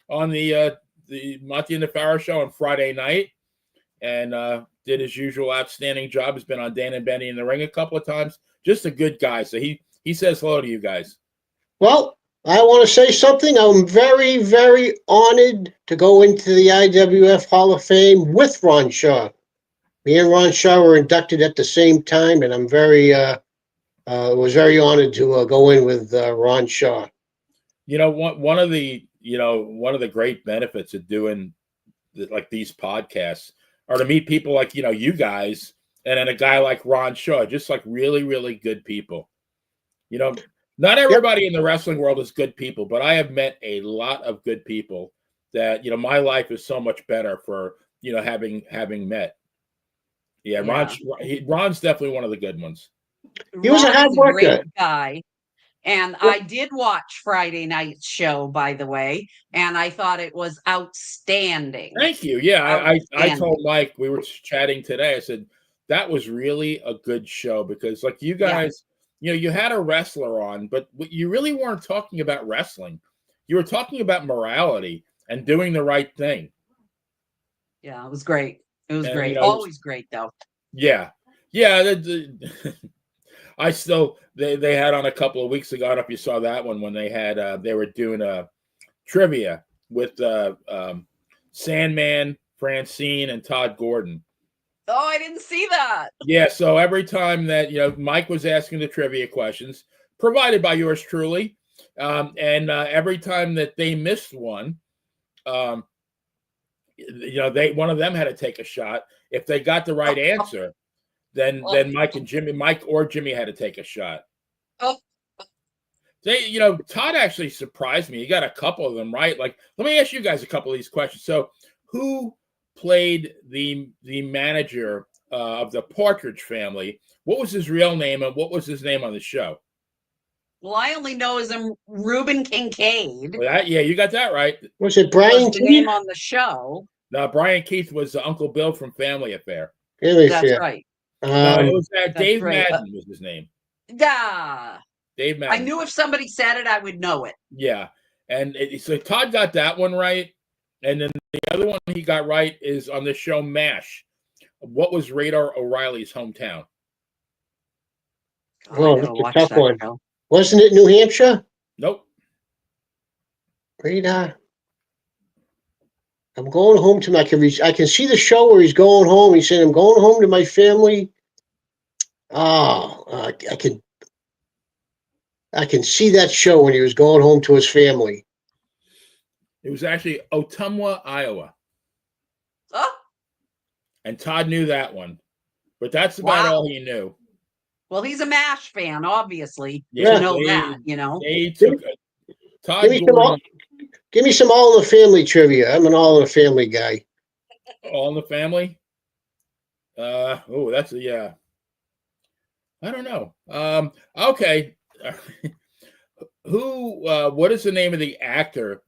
Speaker 1: on the Monty and the Pharaoh show on Friday night, and did his usual outstanding job. Has been on Dan and Benny in the Ring a couple of times. Just a good guy. So he says hello to you guys.
Speaker 3: Well, I want to say something. I'm very, very honored to go into the IWF Hall of Fame with Ron Shaw. Me and Ron Shaw were inducted at the same time, and I'm was very honored to go in with Ron Shaw.
Speaker 1: You know, one of the great benefits of doing like these podcasts are to meet people like you guys, and then a guy like Ron Shaw, just like really, really good people. Not everybody in the wrestling world is good people, but I have met a lot of good people that my life is so much better for having met. Yeah, Ron's definitely one of the good ones.
Speaker 3: He was a hard
Speaker 2: Ron's
Speaker 3: worker.
Speaker 2: great guy. And I did watch Friday night's show, by the way, and I thought it was outstanding.
Speaker 1: Thank you. Yeah, I told Mike, we were chatting today, I said, that was really a good show because like you guys, you had a wrestler on, but you really weren't talking about wrestling. You were talking about morality and doing the right thing.
Speaker 2: Yeah, it was great. It was great. Always great, though.
Speaker 1: Yeah. I still they had on a couple of weeks ago. I don't know if you saw that one when they had they were doing a trivia with Sandman, Francine, and Todd Gordon.
Speaker 2: Oh, I didn't see that.
Speaker 1: Yeah, so every time that Mike was asking the trivia questions, provided by yours truly, and every time that they missed one, one of them had to take a shot. If they got the right answer, then Mike or Jimmy had to take a shot.
Speaker 2: Oh.
Speaker 1: Todd actually surprised me. He got a couple of them right. Like, let me ask you guys a couple of these questions. So, who played the manager of the Partridge Family? What was his real name, and what was his name on the show?
Speaker 2: Well, I only know him Reuben Kincaid.
Speaker 1: Well, you got that right.
Speaker 3: Was it Brian
Speaker 2: Keith? The name on the show.
Speaker 1: No, Brian Keith was Uncle Bill from Family Affair.
Speaker 2: That's right.
Speaker 1: No, it was Dave Madden was his name.
Speaker 2: Yeah.
Speaker 1: Dave Madden.
Speaker 2: I knew if somebody said it, I would know it.
Speaker 1: Yeah. And so Todd got that one right. And then the other one he got right is on the show MASH. What was Radar O'Reilly's hometown?
Speaker 3: Oh, that's a tough one. Wasn't it New Hampshire?
Speaker 1: Nope.
Speaker 3: Radar. I'm going home to I can see the show where he's going home. He said, I'm going home to my family. Oh, I can see that show when he was going home to his family.
Speaker 1: It was actually Ottumwa, Iowa.
Speaker 2: Oh.
Speaker 1: And Todd knew that one. But that's about all he knew.
Speaker 2: Well, he's a MASH fan, obviously.
Speaker 3: Yeah.
Speaker 2: To know that,
Speaker 1: They took Todd
Speaker 3: give me some All in the Family trivia. I'm an All in the Family guy.
Speaker 1: All in the Family? That's I don't know. Okay. What is the name of the actor,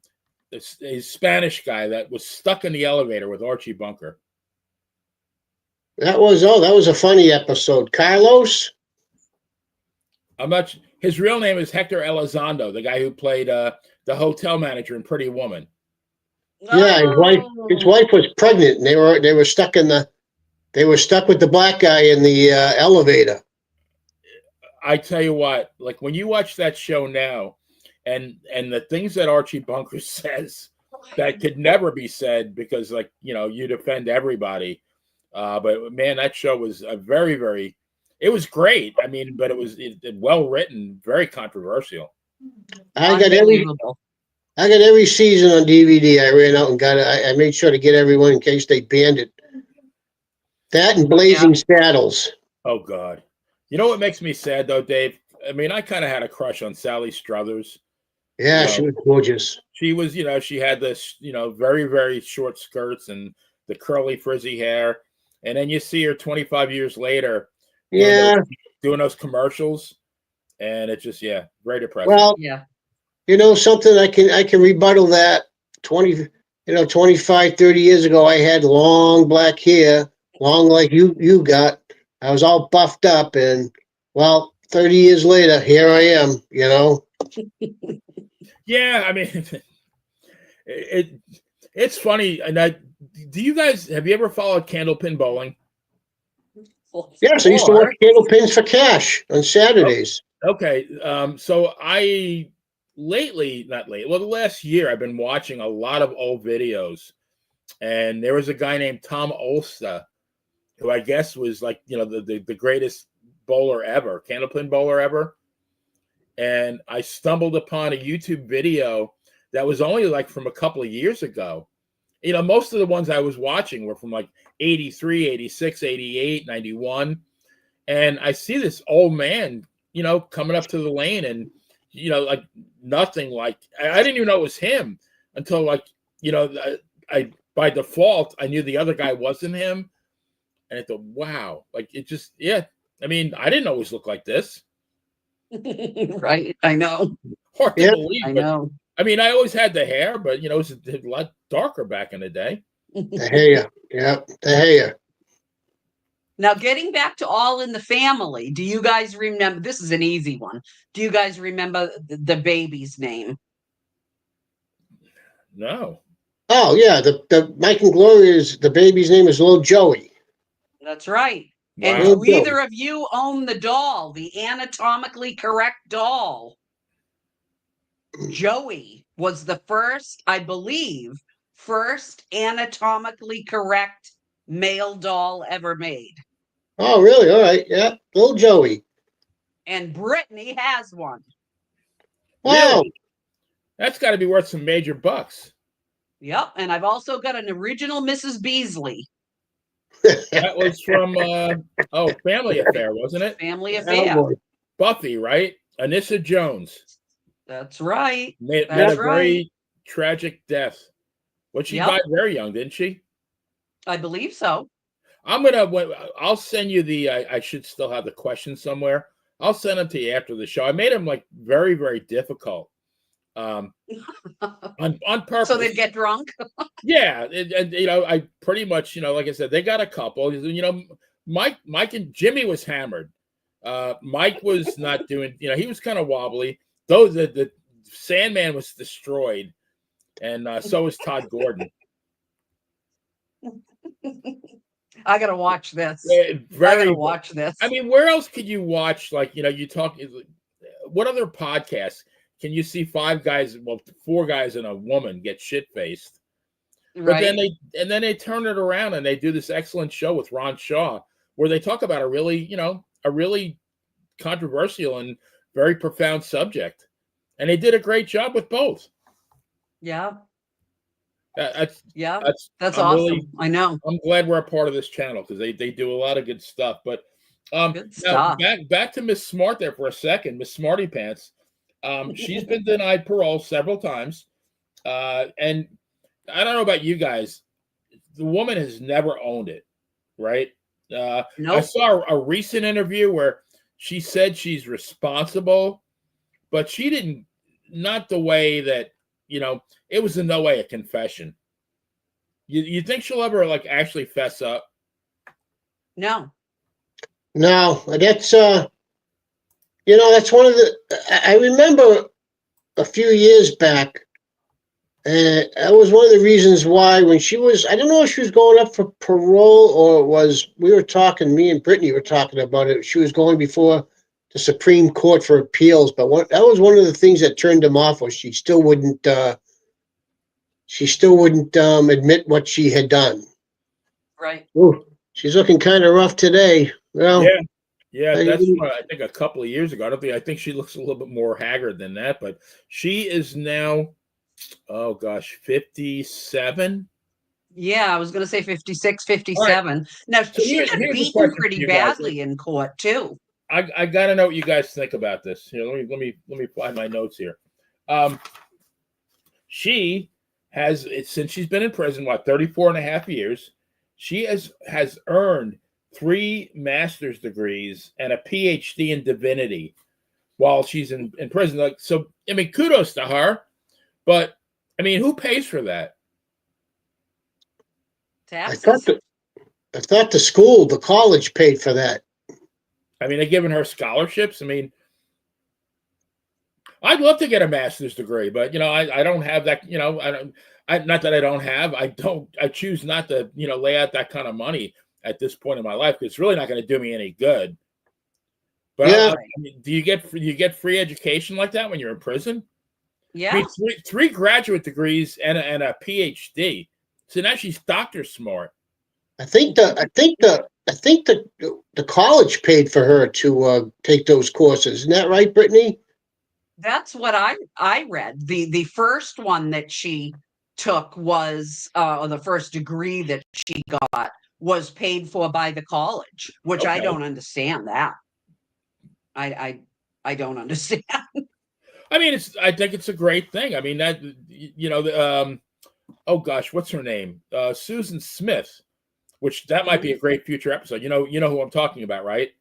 Speaker 1: a Spanish guy that was stuck in the elevator with Archie Bunker?
Speaker 3: That was a funny episode. Carlos?
Speaker 1: His real name is Hector Elizondo, the guy who played the hotel manager in Pretty Woman.
Speaker 3: Yeah, his wife was pregnant, and they were stuck with the black guy in the elevator.
Speaker 1: I tell you what, like when you watch that show now, and the things that Archie Bunker says that could never be said because you defend everybody, but man, that show was a very, very. It was great. I mean, but it was well written, very controversial.
Speaker 3: I got every season on DVD. I ran out and got it. I made sure to get everyone in case they banned it. That and Blazing Saddles.
Speaker 1: Oh God. You know what makes me sad though, Dave? I mean, I kind of had a crush on Sally Struthers.
Speaker 3: Yeah, she was gorgeous.
Speaker 1: She was, she had this, very, very short skirts and the curly frizzy hair. And then you see her 25 years later. Doing those commercials. And it's just, very depressing.
Speaker 3: Well, something I can rebuttal that 25, 30 years ago, I had long black hair, long like you got. I was all buffed up, and well, 30 years later, here I am.
Speaker 1: Yeah, I mean, it it's funny. And do you guys have you ever followed candlepin bowling?
Speaker 3: Yes, I used to watch Candlepins for Cash on Saturdays.
Speaker 1: Okay, so I lately, not late, well, the last year, I've been watching a lot of old videos, and there was a guy named Tom Olsta, who I guess was like the greatest bowler ever, candlepin bowler ever. And I stumbled upon a YouTube video that was only like from a couple of years ago. Most of the ones I was watching were from like 83, 86, 88, 91. And I see this old man, coming up to the lane and, like nothing like, I didn't even know it was him until like, I by default, I knew the other guy wasn't him. And I thought, wow, like it just, yeah. I mean, I didn't always look like this.
Speaker 2: Right. I know.
Speaker 1: Hard to believe.
Speaker 2: I know.
Speaker 1: I mean, I always had the hair, but it was a lot darker back in the day.
Speaker 3: The hair. Yeah, the hair.
Speaker 2: Now, getting back to All in the Family, do you guys remember? This is an easy one. Do you guys remember the baby's name?
Speaker 1: No.
Speaker 3: Oh yeah, the Mike and Gloria's the baby's name is Little Joey.
Speaker 2: That's right.
Speaker 1: Wow.
Speaker 2: And do either of you own the doll, the anatomically correct doll? Joey was the first, I believe, anatomically correct male doll ever made.
Speaker 3: Oh, really? All right. Yeah, Little Joey.
Speaker 2: And Brittany has one.
Speaker 3: Wow.
Speaker 1: Really? That's got to be worth some major bucks.
Speaker 2: Yep. And I've also got an original Mrs. Beasley.
Speaker 1: That was from Family Affair, wasn't it?
Speaker 2: Family Affair.
Speaker 3: Oh,
Speaker 1: Buffy, right? Anissa Jones.
Speaker 2: That's right.
Speaker 1: Met
Speaker 2: That's
Speaker 1: a very tragic death. Well, she died very young, didn't she?
Speaker 2: I believe so.
Speaker 1: I'll send you I should still have the questions somewhere. I'll send them to you after the show. I made them like very, very difficult. On purpose.
Speaker 2: So they'd get drunk?
Speaker 1: Yeah. And I pretty much, like I said, they got a couple. Mike and Jimmy was hammered. Mike was not doing, he was kind of wobbly. The Sandman was destroyed. And so was Todd Gordon.
Speaker 2: I gotta watch this.
Speaker 1: I
Speaker 2: gotta watch this.
Speaker 1: I mean, where else could you watch? Like, you talk. What other podcasts can you see four guys and a woman get shit faced? Right. But then they turn it around and they do this excellent show with Ron Shaw where they talk about a really controversial and very profound subject, and they did a great job with both.
Speaker 2: Yeah.
Speaker 1: That's
Speaker 2: awesome. Really, I know.
Speaker 1: I'm glad we're a part of this channel because they do a lot of good stuff. But
Speaker 2: good stuff.
Speaker 1: Now back to Miss Smart there for a second, Miss Smarty Pants. She's been denied parole several times, and I don't know about you guys. The woman has never owned it, right? Nope. I saw a recent interview where she said she's responsible, but she didn't. Not the way that. It was in no way a confession. You think she'll ever actually fess up?
Speaker 2: No.
Speaker 3: That's that's one of the. I remember a few years back, and that was one of the reasons why when she was, I don't know if she was going up for parole or it was, me and Brittany were talking about it. She was going before the Supreme Court for appeals, but that was one of the things that turned him off was she still wouldn't admit what she had done.
Speaker 2: Right.
Speaker 3: Ooh, she's looking kind of rough today. Well,
Speaker 1: yeah. That's what I think a couple of years ago. I think she looks a little bit more haggard than that, but she is now, 57.
Speaker 2: Yeah, I was going to say 56, 57. Right. Now she got beaten pretty badly in court too.
Speaker 1: I got to know what you guys think about this. Let me find my notes here. She has, since she's been in prison, 34 and a half years, she has earned 3 master's degrees and a PhD in divinity while she's in prison. So, I mean, kudos to her. But, I mean, who pays for that?
Speaker 3: I
Speaker 2: Taxes.
Speaker 3: thought the college paid for that.
Speaker 1: I mean, they're giving her scholarships. I mean, I'd love to get a master's degree, but I don't have that. Not that I don't have. I choose not to lay out that kind of money at this point in my life because it's really not going to do me any good. But
Speaker 3: Yeah.
Speaker 1: I mean, do you get free education like that when you're in prison?
Speaker 2: Yeah.
Speaker 1: I mean, three graduate degrees and a PhD. So now she's Dr. Smart.
Speaker 3: I think the college paid for her to take those courses. Isn't that right, Brittany?
Speaker 2: That's what I read. The first one that she took was or the first degree that she got was paid for by the college, which I
Speaker 1: Okay.
Speaker 2: don't understand that. I don't understand.
Speaker 1: I mean, I think it's a great thing. I mean, that oh gosh, what's her name? Susan Smith, which that might be a great future episode. You know who I'm talking about, right?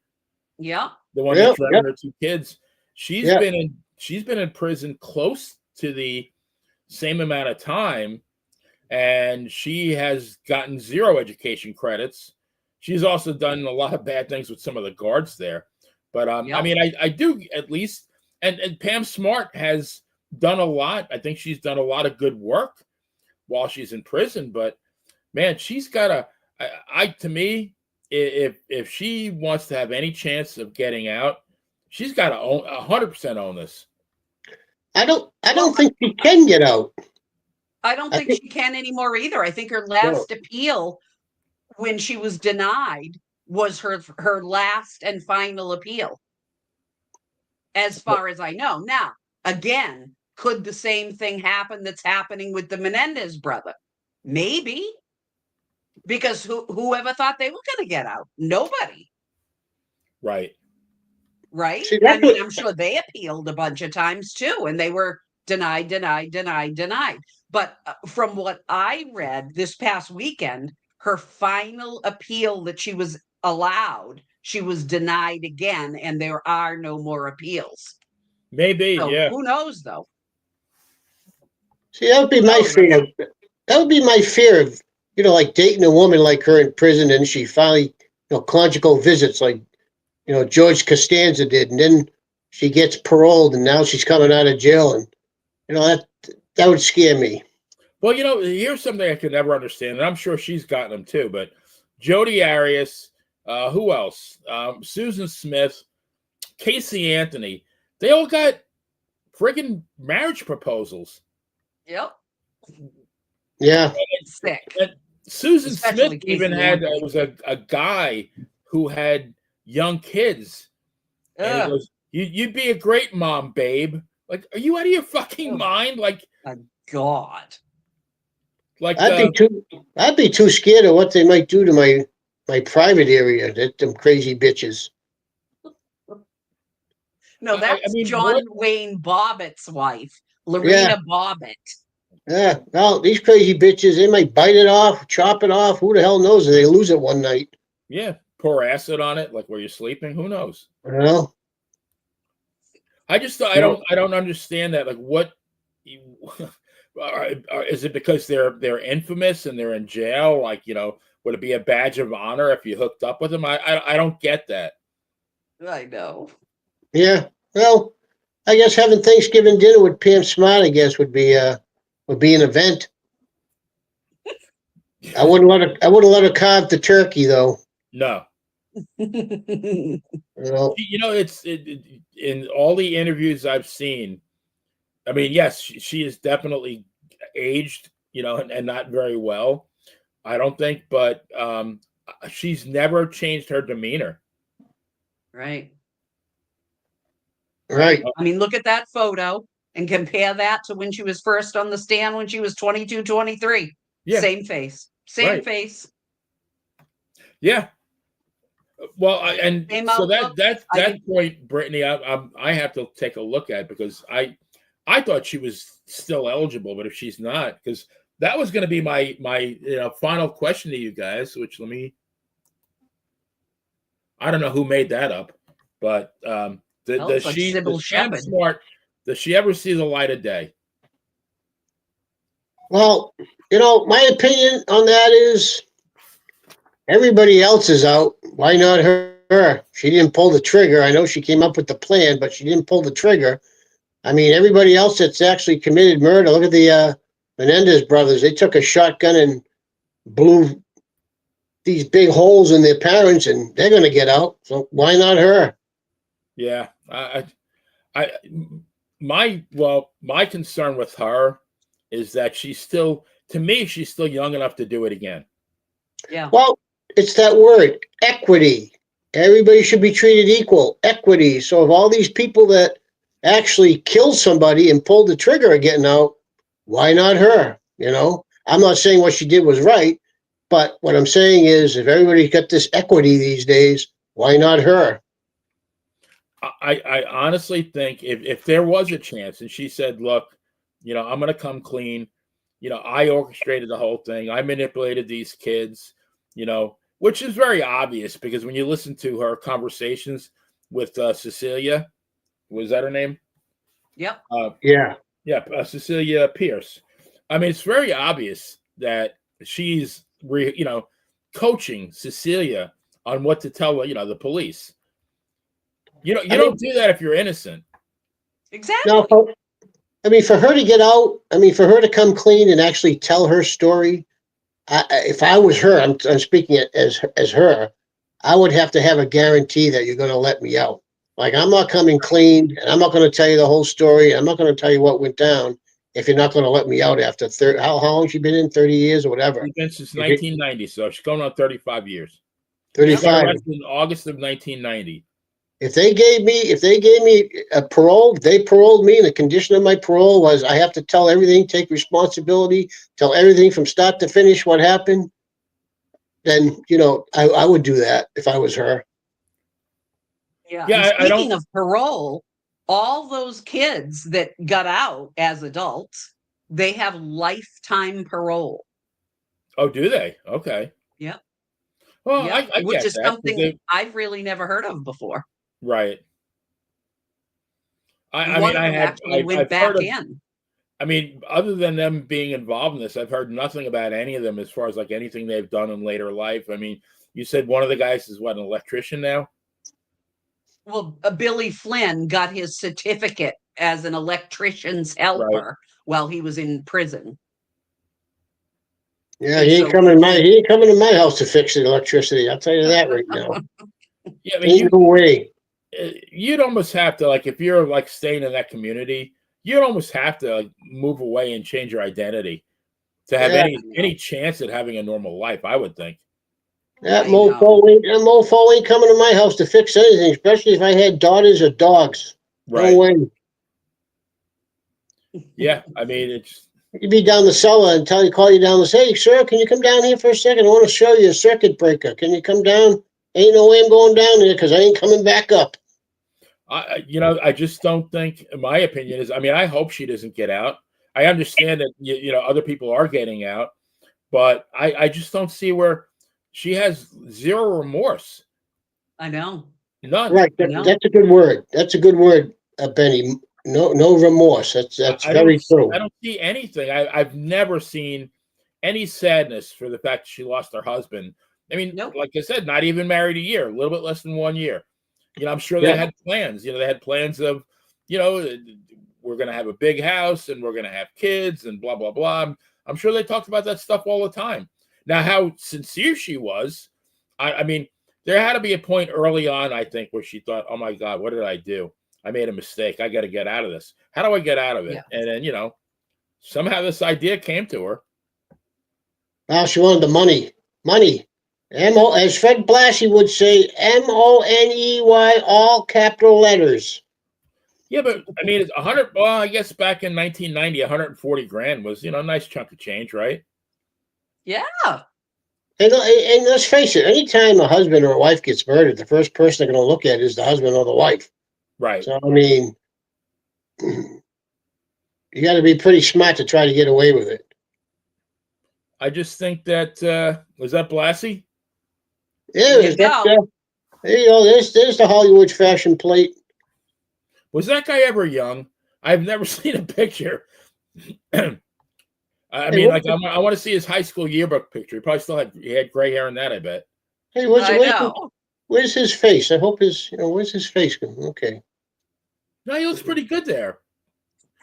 Speaker 2: Yeah.
Speaker 1: The one that drowned her 2 kids. She's been in prison close to the same amount of time, and she has gotten 0 education credits. She's also done a lot of bad things with some of the guards there. But I mean, I do at least, and Pam Smart has done a lot. I think she's done a lot of good work while she's in prison. But man, she's got to me, if she wants to have any chance of getting out, she's got to 100% own this.
Speaker 3: I don't think she can get out.
Speaker 2: I don't think she can anymore either. I think her last appeal, when she was denied, was her last and final appeal, as far as I know. Now, again, could the same thing happen that's happening with the Menendez brother? Maybe. Because whoever thought they were going to get out? Nobody.
Speaker 1: Right.
Speaker 2: Right? I mean, I'm sure they appealed a bunch of times too, and they were denied. But from what I read this past weekend, her final appeal that she was allowed, she was denied again, and there are no more appeals.
Speaker 1: Maybe,
Speaker 2: so,
Speaker 1: yeah.
Speaker 2: Who knows, though?
Speaker 3: See, that would be my fear. That would be my fear of, like dating a woman like her in prison, and she finally, conjugal visits like, George Costanza did, and then she gets paroled, and now she's coming out of jail, and that would scare me.
Speaker 1: Well, here's something I could never understand, and I'm sure she's gotten them too. But Jodi Arias, who else? Susan Smith, Casey Anthony. They all got friggin' marriage proposals.
Speaker 2: Yep.
Speaker 3: Yeah.
Speaker 2: It's sick.
Speaker 1: And Susan
Speaker 2: Especially
Speaker 1: Smith
Speaker 2: Casey
Speaker 1: even had
Speaker 2: Anthony.
Speaker 1: was a guy who had young kids. And he goes, "You'd be a great mom, babe." Like, are you out of your fucking mind? Like,
Speaker 2: my God.
Speaker 1: Like
Speaker 3: I'd be too scared of what they might do to my private area. Them crazy bitches.
Speaker 2: No, that's John Wayne Bobbitt's wife, Lorena Bobbitt.
Speaker 3: Yeah, well, these crazy bitches, they might bite it off, chop it off. Who the hell knows if they lose it one night?
Speaker 1: Yeah, pour acid on it, like where you're sleeping. Who knows?
Speaker 3: Well,
Speaker 1: I just I don't understand that. Like, what is it because they're infamous and they're in jail? Like, would it be a badge of honor if you hooked up with them? I don't get that.
Speaker 2: I know.
Speaker 3: Yeah, well, I guess having Thanksgiving dinner with Pam Smart, I guess, would be an event. I wouldn't let her carve the turkey, though.
Speaker 1: No. It's in all the interviews I've seen. I mean, yes, she is definitely aged, and not very well. I don't think, but she's never changed her demeanor.
Speaker 2: Right.
Speaker 3: Right.
Speaker 2: I mean, look at that photo and compare that to when she was first on the stand when she was 22, 23. Yeah. Same face. Same face.
Speaker 1: Yeah. Well, so that point, Brittany, I have to take a look at, because I thought she was still eligible, but if she's not, because that was going to be my final question to you guys, which I don't know who made that up, but does Pam Smart, does she ever see the light of day?
Speaker 3: Well, my opinion on that is Everybody else is out. Why not her? She didn't pull the trigger. I know she came up with the plan, but she didn't pull the trigger. I mean, everybody else that's actually committed murder. Look at the Menendez brothers. They took a shotgun and blew these big holes in their parents, and they're going to get out. So why not her?
Speaker 1: Yeah, my concern with her is that she's still, to me, she's still young enough to do it again.
Speaker 2: Yeah.
Speaker 3: Well, it's that word, equity. Everybody should be treated equal, equity. So if all these people that actually killed somebody and pulled the trigger are getting out, why not her? You know, I'm not saying what she did was right, but what I'm saying is if everybody's got this equity these days, why not her?
Speaker 1: I honestly think if there was a chance and she said, look, I'm going to come clean. I orchestrated the whole thing. I manipulated these kids, which is very obvious because when you listen to her conversations with Cecilia, was that her name?
Speaker 2: Yep.
Speaker 3: Yeah.
Speaker 1: Cecilia Pierce. I mean, it's very obvious that she's, coaching Cecilia on what to tell, the police. You don't do that if you're innocent.
Speaker 2: Exactly.
Speaker 3: No, I mean, for her to get out, I mean, for her to come clean and actually tell her story, if I was her, I'm speaking as her, I would have to have a guarantee that you're going to let me out. Like, I'm not coming clean, and I'm not going to tell you the whole story. I'm not going to tell you what went down if you're not going to let me out after 30. How long she been in? 30 years or whatever.
Speaker 1: She's been since 1990, so she's going on 35 years.
Speaker 3: 35.
Speaker 1: She got arrested in August of 1990.
Speaker 3: If they gave me a parole, they paroled me, and the condition of my parole was I have to tell everything, take responsibility, tell everything from start to finish what happened, then, I would do that if I was her.
Speaker 2: Yeah.
Speaker 1: Yeah,
Speaker 2: And speaking of parole, all those kids that got out as adults, they have lifetime parole.
Speaker 1: Oh, do they? Okay.
Speaker 2: Yeah.
Speaker 1: Well,
Speaker 2: yeah.
Speaker 1: I
Speaker 2: Which
Speaker 1: get
Speaker 2: is
Speaker 1: that,
Speaker 2: something I've really never heard of before.
Speaker 1: right. I
Speaker 2: One
Speaker 1: mean,
Speaker 2: of them actually went back in.
Speaker 1: I mean, other than them being involved in this, I've heard nothing about any of them as far as like anything they've done in later life. I mean, you said one of the guys is what, an electrician now?
Speaker 2: Well, Billy Flynn got his certificate as an electrician's helper while he was in prison.
Speaker 3: Yeah, he ain't coming to my house to fix the electricity. I'll tell you that right now.
Speaker 1: Yeah, I mean,
Speaker 3: no way.
Speaker 1: You'd almost have to, like, if you're like staying in that community, you'd almost have to like move away and change your identity to have any chance at having a normal life, I would think.
Speaker 3: That mofo ain't coming to my house to fix anything, especially if I had daughters or dogs.
Speaker 1: Right.
Speaker 3: No way.
Speaker 1: Yeah, I mean,
Speaker 3: You'd be down the cellar and call you down and say, hey, sir, can you come down here for a second? I want to show you a circuit breaker. Can you come down? Ain't no way I'm going down there because I ain't coming back up.
Speaker 1: I just don't think, in my opinion, is, I mean, I hope she doesn't get out. I understand that, other people are getting out, but I just don't see where she has zero remorse.
Speaker 2: I know.
Speaker 1: None.
Speaker 3: Right. That's a good word. That's a good word, Benny. No remorse. That's very true.
Speaker 1: I don't see anything. I've never seen any sadness for the fact that she lost her husband. I mean, like I said, not even married a year, a little bit less than 1 year. I'm sure they had plans. They had plans of, we're going to have a big house and we're going to have kids and blah, blah, blah. I'm sure they talked about that stuff all the time. Now, how sincere she was, I mean, there had to be a point early on, I think, where she thought, oh, my God, what did I do? I made a mistake. I got to get out of this. How do I get out of it? Yeah. And then, somehow this idea came to her.
Speaker 3: Well, she wanted the money. Money. As Fred Blassie would say, MONEY, all capital letters.
Speaker 1: Yeah, but I mean, it's 100. Well, I guess back in 1990, 140 grand was, a nice chunk of change, right?
Speaker 2: Yeah.
Speaker 3: And let's face it, anytime a husband or a wife gets murdered, the first person they're going to look at is the husband or the wife.
Speaker 1: Right.
Speaker 3: So, I mean, you got to be pretty smart to try to get away with it.
Speaker 1: I just think that, was that Blassie?
Speaker 3: Yeah, there you go. There's the Hollywood fashion plate.
Speaker 1: Was that guy ever young? I've never seen a picture. I mean, like, I want to see his high school yearbook picture. He probably still had gray hair in that, I bet.
Speaker 3: Hey,
Speaker 2: I know.
Speaker 3: where's his face? I hope where's his face? Okay.
Speaker 1: No, he looks pretty good there.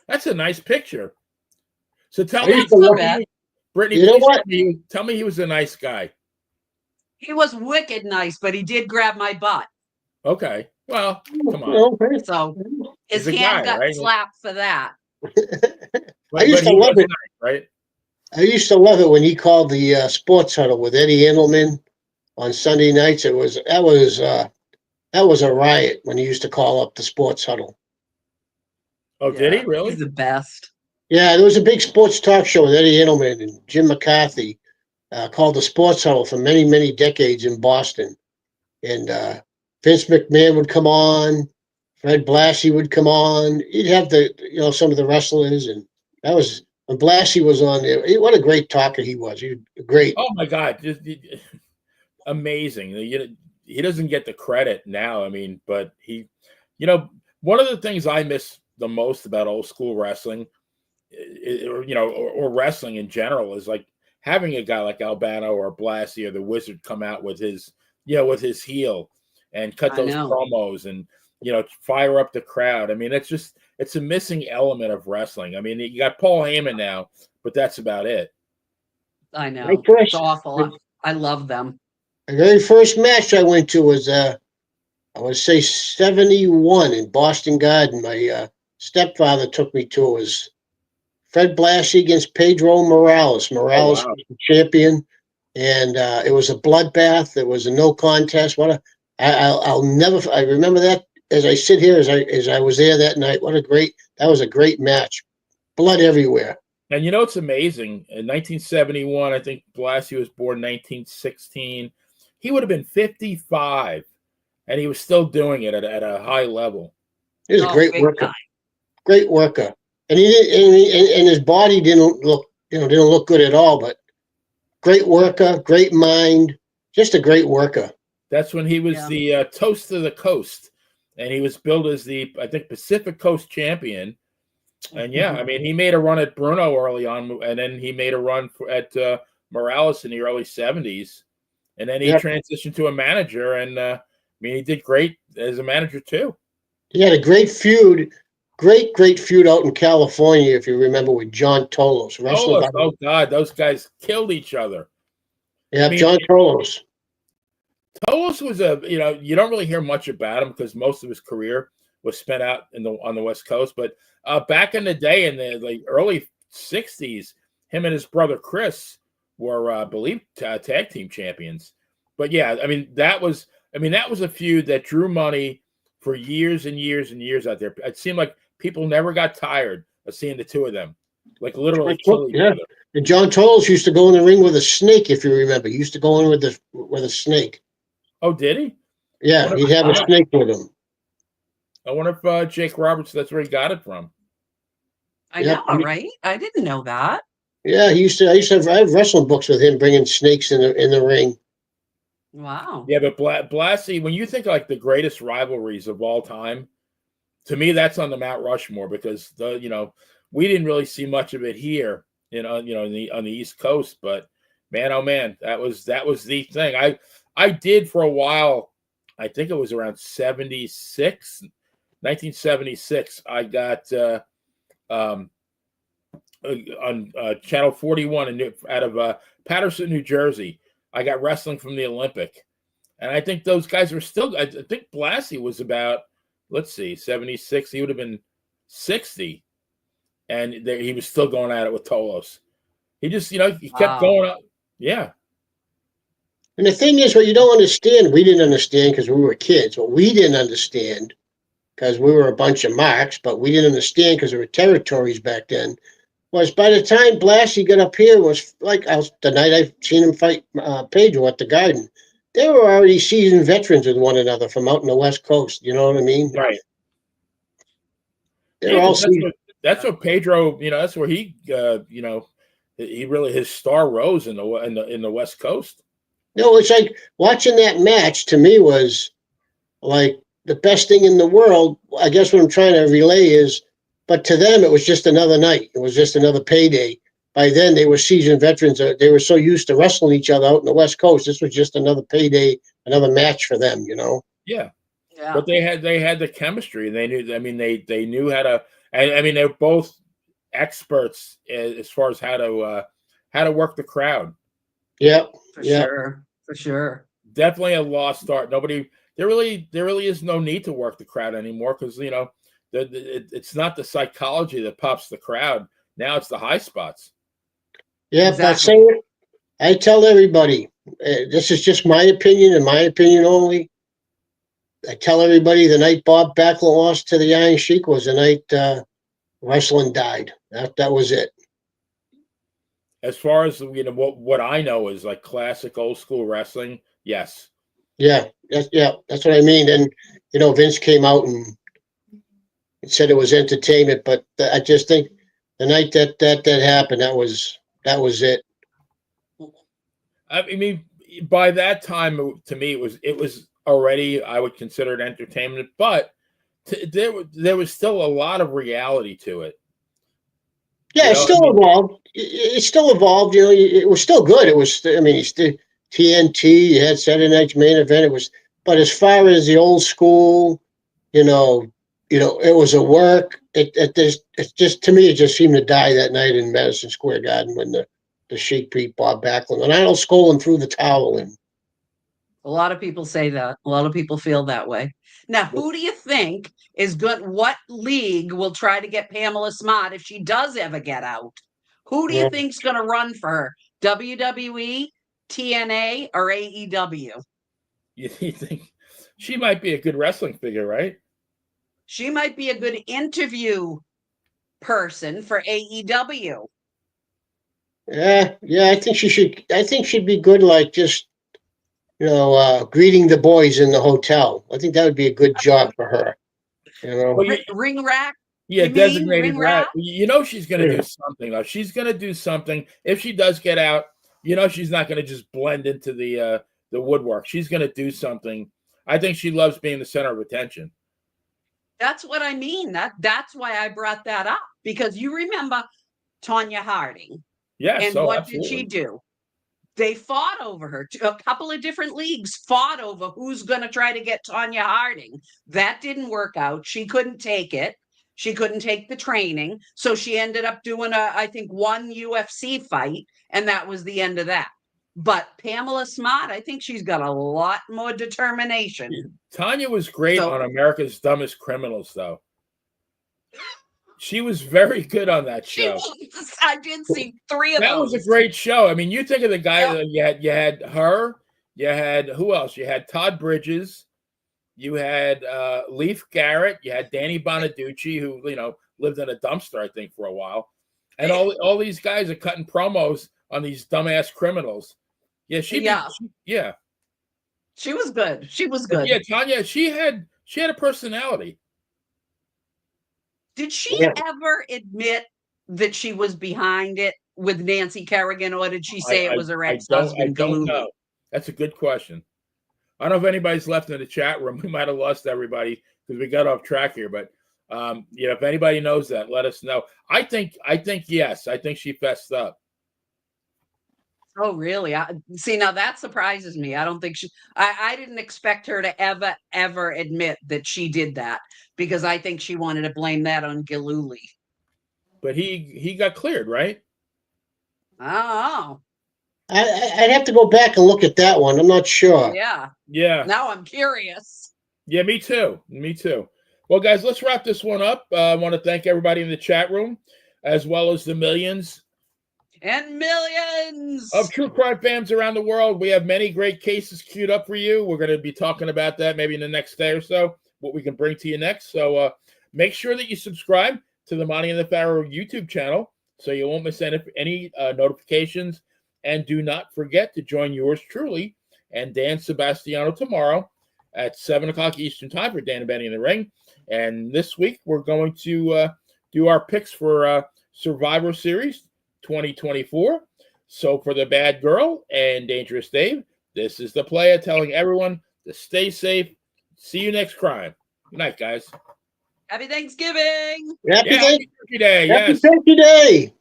Speaker 1: That's a nice picture. So tell
Speaker 3: I
Speaker 1: me,
Speaker 3: used to love
Speaker 2: bet.
Speaker 1: Brittany,
Speaker 3: You know
Speaker 1: please
Speaker 3: what?
Speaker 1: tell me he was a nice guy.
Speaker 2: He was wicked nice, but he did grab my butt.
Speaker 1: Okay. Well, come on.
Speaker 3: Well, hey.
Speaker 2: So his
Speaker 1: He's a
Speaker 2: hand
Speaker 1: guy,
Speaker 2: got
Speaker 1: right?
Speaker 2: slapped for that.
Speaker 3: I used
Speaker 1: But
Speaker 3: to
Speaker 1: he
Speaker 3: love
Speaker 1: was
Speaker 3: it.
Speaker 1: nice, right?
Speaker 3: I used to love it when he called the sports huddle with Eddie Endelman on Sunday nights. That was a riot when he used to call up the sports huddle.
Speaker 1: Oh, did he
Speaker 2: He's
Speaker 1: really?
Speaker 2: the best.
Speaker 3: Yeah, there was a big sports talk show with Eddie Endelman and Jim McCarthy called the sports huddle for many, many decades in Boston. And Vince McMahon would come on, Fred Blassie would come on. You'd have some of the wrestlers, and that was when Blassie was on there. What a great talker he was. He was great.
Speaker 1: Oh my God, just amazing. He doesn't get the credit now. I mean, but one of the things I miss the most about old school wrestling, or wrestling in general, is like having a guy like Albano or Blassie or the Wizard come out with his heel and cut those promos and fire up the crowd. I mean, it's a missing element of wrestling. I mean, you got Paul Heyman now, but that's about it.
Speaker 2: I know. It's awful. I love them.
Speaker 3: The very first match I went to was I would say 71 in Boston Garden. My stepfather took me to. It was Fred Blassie against Pedro Morales. Morales was the champion, and it was a bloodbath. It was a no contest. I'll never. I remember that as I sit here, as I was there that night. That was a great match. Blood everywhere.
Speaker 1: And it's amazing. In 1971, I think Blassie was born in 1916. He would have been 55, and he was still doing it at a high level.
Speaker 3: He was a great worker. Great worker. And and his body didn't look good at all, but great worker, great mind, just a great worker.
Speaker 1: That's when he was the toast of the coast, and he was billed as the, I think, Pacific Coast champion. And I mean, he made a run at Bruno early on, and then he made a run at Morales in the early 70s, and then he transitioned to a manager, and I mean, he did great as a manager too.
Speaker 3: He had a great feud out in California, if you remember, with John Tolos.
Speaker 1: Oh God, those guys killed each other.
Speaker 3: Yeah, I mean, John Tolos.
Speaker 1: Tolos was you don't really hear much about him because most of his career was spent out on the West Coast. But back in the day, in the early 60s, him and his brother Chris were, I believe, tag team champions. But I mean, that was a feud that drew money for years and years and years out there. It seemed like people never got tired of seeing the two of them, like literally kill each other.
Speaker 3: And John Tolos used to go in the ring with a snake, if you remember. He used to go in with a snake.
Speaker 1: Oh, did he?
Speaker 3: Yeah, he'd have a snake with him.
Speaker 1: I wonder if Jake Roberts, that's where he got it from.
Speaker 2: I know, right? I didn't know that.
Speaker 3: Yeah, I used to have wrestling books with him bringing snakes in the ring.
Speaker 2: Wow.
Speaker 1: Yeah, but Blassie, when you think of like the greatest rivalries of all time, to me that's on the Mount Rushmore, because we didn't really see much of it here, on the East Coast. But man, oh man, that was the thing. I did for a while. I think it was around 1976. I got on Channel 41 out of Patterson, New Jersey. I got wrestling from the Olympic, and I think those guys were still. I think Blassie was about, 76. He would have been 60, and he was still going at it with Tolos. He just, he kept going up. Yeah.
Speaker 3: And the thing is, what you don't understand, we didn't understand because we were kids. What we didn't understand, because we were a bunch of marks, but we didn't understand because there were territories back then, was by the time Blassie got up here, was like the night I seen him fight Pedro at the Garden, they were already seasoned veterans with one another from out in the West Coast. You know what I mean?
Speaker 1: Right.
Speaker 3: They're all
Speaker 1: that's what Pedro. That's where he. He really, his star rose in the West Coast.
Speaker 3: No, it's like watching that match to me was like the best thing in the world. I guess what I'm trying to relay is, but to them, it was just another night. It was just another payday. by then they were seasoned veterans. They were so used to wrestling each other out in the West Coast. This was just another payday, another match for them, you know?
Speaker 1: Yeah.
Speaker 2: Yeah.
Speaker 1: But they had the chemistry. They knew. I mean, they knew how to. I mean, they're both experts as far as how to work the crowd.
Speaker 3: Yeah,
Speaker 2: For sure. For sure.
Speaker 1: Definitely a lost art. Nobody. There really is no need to work the crowd anymore because it's not the psychology that pops the crowd. Now it's the high spots.
Speaker 3: Yeah,
Speaker 2: Exactly.
Speaker 3: but I tell everybody, this is just my opinion and my opinion only. I tell everybody the night Bob Backlund lost to the Iron Sheik was the night wrestling died. That was it.
Speaker 1: As far as what I know is like classic old school wrestling. Yes.
Speaker 3: Yeah, that's what I mean. And Vince came out and said it was entertainment, but I just think the night that happened, that was it.
Speaker 1: I mean, by that time, to me, it was already, I would consider it entertainment, but there was still a lot of reality to it.
Speaker 3: Yeah, it's still evolved. It's still evolved. It was still good. It was. I mean, it's the TNT. You had Saturday Night's Main Event. It was. But as far as the old school, it was a work. It just to me, it just seemed to die that night in Madison Square Garden when the Sheik beat Bob Backlund, and I know Skolin threw the towel in.
Speaker 2: A lot of people say that. A lot of people feel that way. Now, who do you think is good? What league will try to get Pamela Smart if she does ever get out? Who do you think's going to run for her? WWE, TNA, or AEW?
Speaker 1: You think she might be a good wrestling figure, right?
Speaker 2: She might be a good interview person for AEW.
Speaker 3: Yeah, I think she should. I think she'd be good, like just greeting the boys in the hotel. I think that would be a good job for her.
Speaker 1: Well,
Speaker 2: Ring rack.
Speaker 1: Yeah,
Speaker 2: You mean
Speaker 1: designated
Speaker 2: ring
Speaker 1: rat.
Speaker 2: rat?
Speaker 1: She's going to do something. Though. She's going to do something. If she does get out, she's not going to just blend into the woodwork. She's going to do something. I think she loves being the center of attention.
Speaker 2: That's what I mean. That's why I brought that up, because you remember Tanya Harding.
Speaker 1: Yes.
Speaker 2: And what did she do? They fought over her. A couple of different leagues fought over who's going to try to get Tanya Harding. That didn't work out. She couldn't take it. She couldn't take the training. So she ended up doing I think one UFC fight, and that was the end of that. But Pamela Smart, I think she's got a lot more determination.
Speaker 1: Tanya was great on America's Dumbest Criminals, though. She was very good on that show.
Speaker 2: I did see 3 of those.
Speaker 1: That was a great show. I mean, you think of the guy that you had her, you had who else? You had Todd Bridges, you had Leif Garrett, you had Danny Bonaducci, who lived in a dumpster, I think, for a while, and all these guys are cutting promos on these dumbass criminals. Yeah, she
Speaker 2: was good. She was good.
Speaker 1: Yeah, Tanya, she had a personality.
Speaker 2: Did she ever admit that she was behind it with Nancy Kerrigan, or did she say it was her ex-husband?
Speaker 1: I don't know. That's a good question. I don't know if anybody's left in the chat room. We might have lost everybody because we got off track here. But if anybody knows that, let us know. I think yes. I think she fessed up.
Speaker 2: Oh, really? See, now that surprises me. I don't think I didn't expect her to ever admit that she did that, because I think she wanted to blame that on Gillooly.
Speaker 1: But he got cleared, right?
Speaker 2: Oh.
Speaker 3: I'd have to go back and look at that one. I'm not sure.
Speaker 1: Yeah.
Speaker 2: Now I'm curious.
Speaker 1: Yeah, me too. Well, guys, let's wrap this one up. I want to thank everybody in the chat room, as well as the millions
Speaker 2: and millions
Speaker 1: of true crime fans around the world. We have many great cases queued up for you. We're going to be talking about that maybe in the next day or so, what we can bring to you next. So make sure that you subscribe to the Monty and the Pharaoh YouTube channel so you won't miss any notifications. And do not forget to join yours truly and Dan Sebastiano tomorrow at 7 o'clock Eastern Time for Dan and Benny in the Ring. And this week, we're going to do our picks for Survivor Series 2024. So for the Bad Girl and Dangerous Dave, this is the Playa telling everyone to stay safe. See you next crime. Good night, guys.
Speaker 2: Happy Thanksgiving.
Speaker 3: Happy
Speaker 1: Turkey Day.
Speaker 3: Happy
Speaker 1: Yes.
Speaker 3: Turkey Day.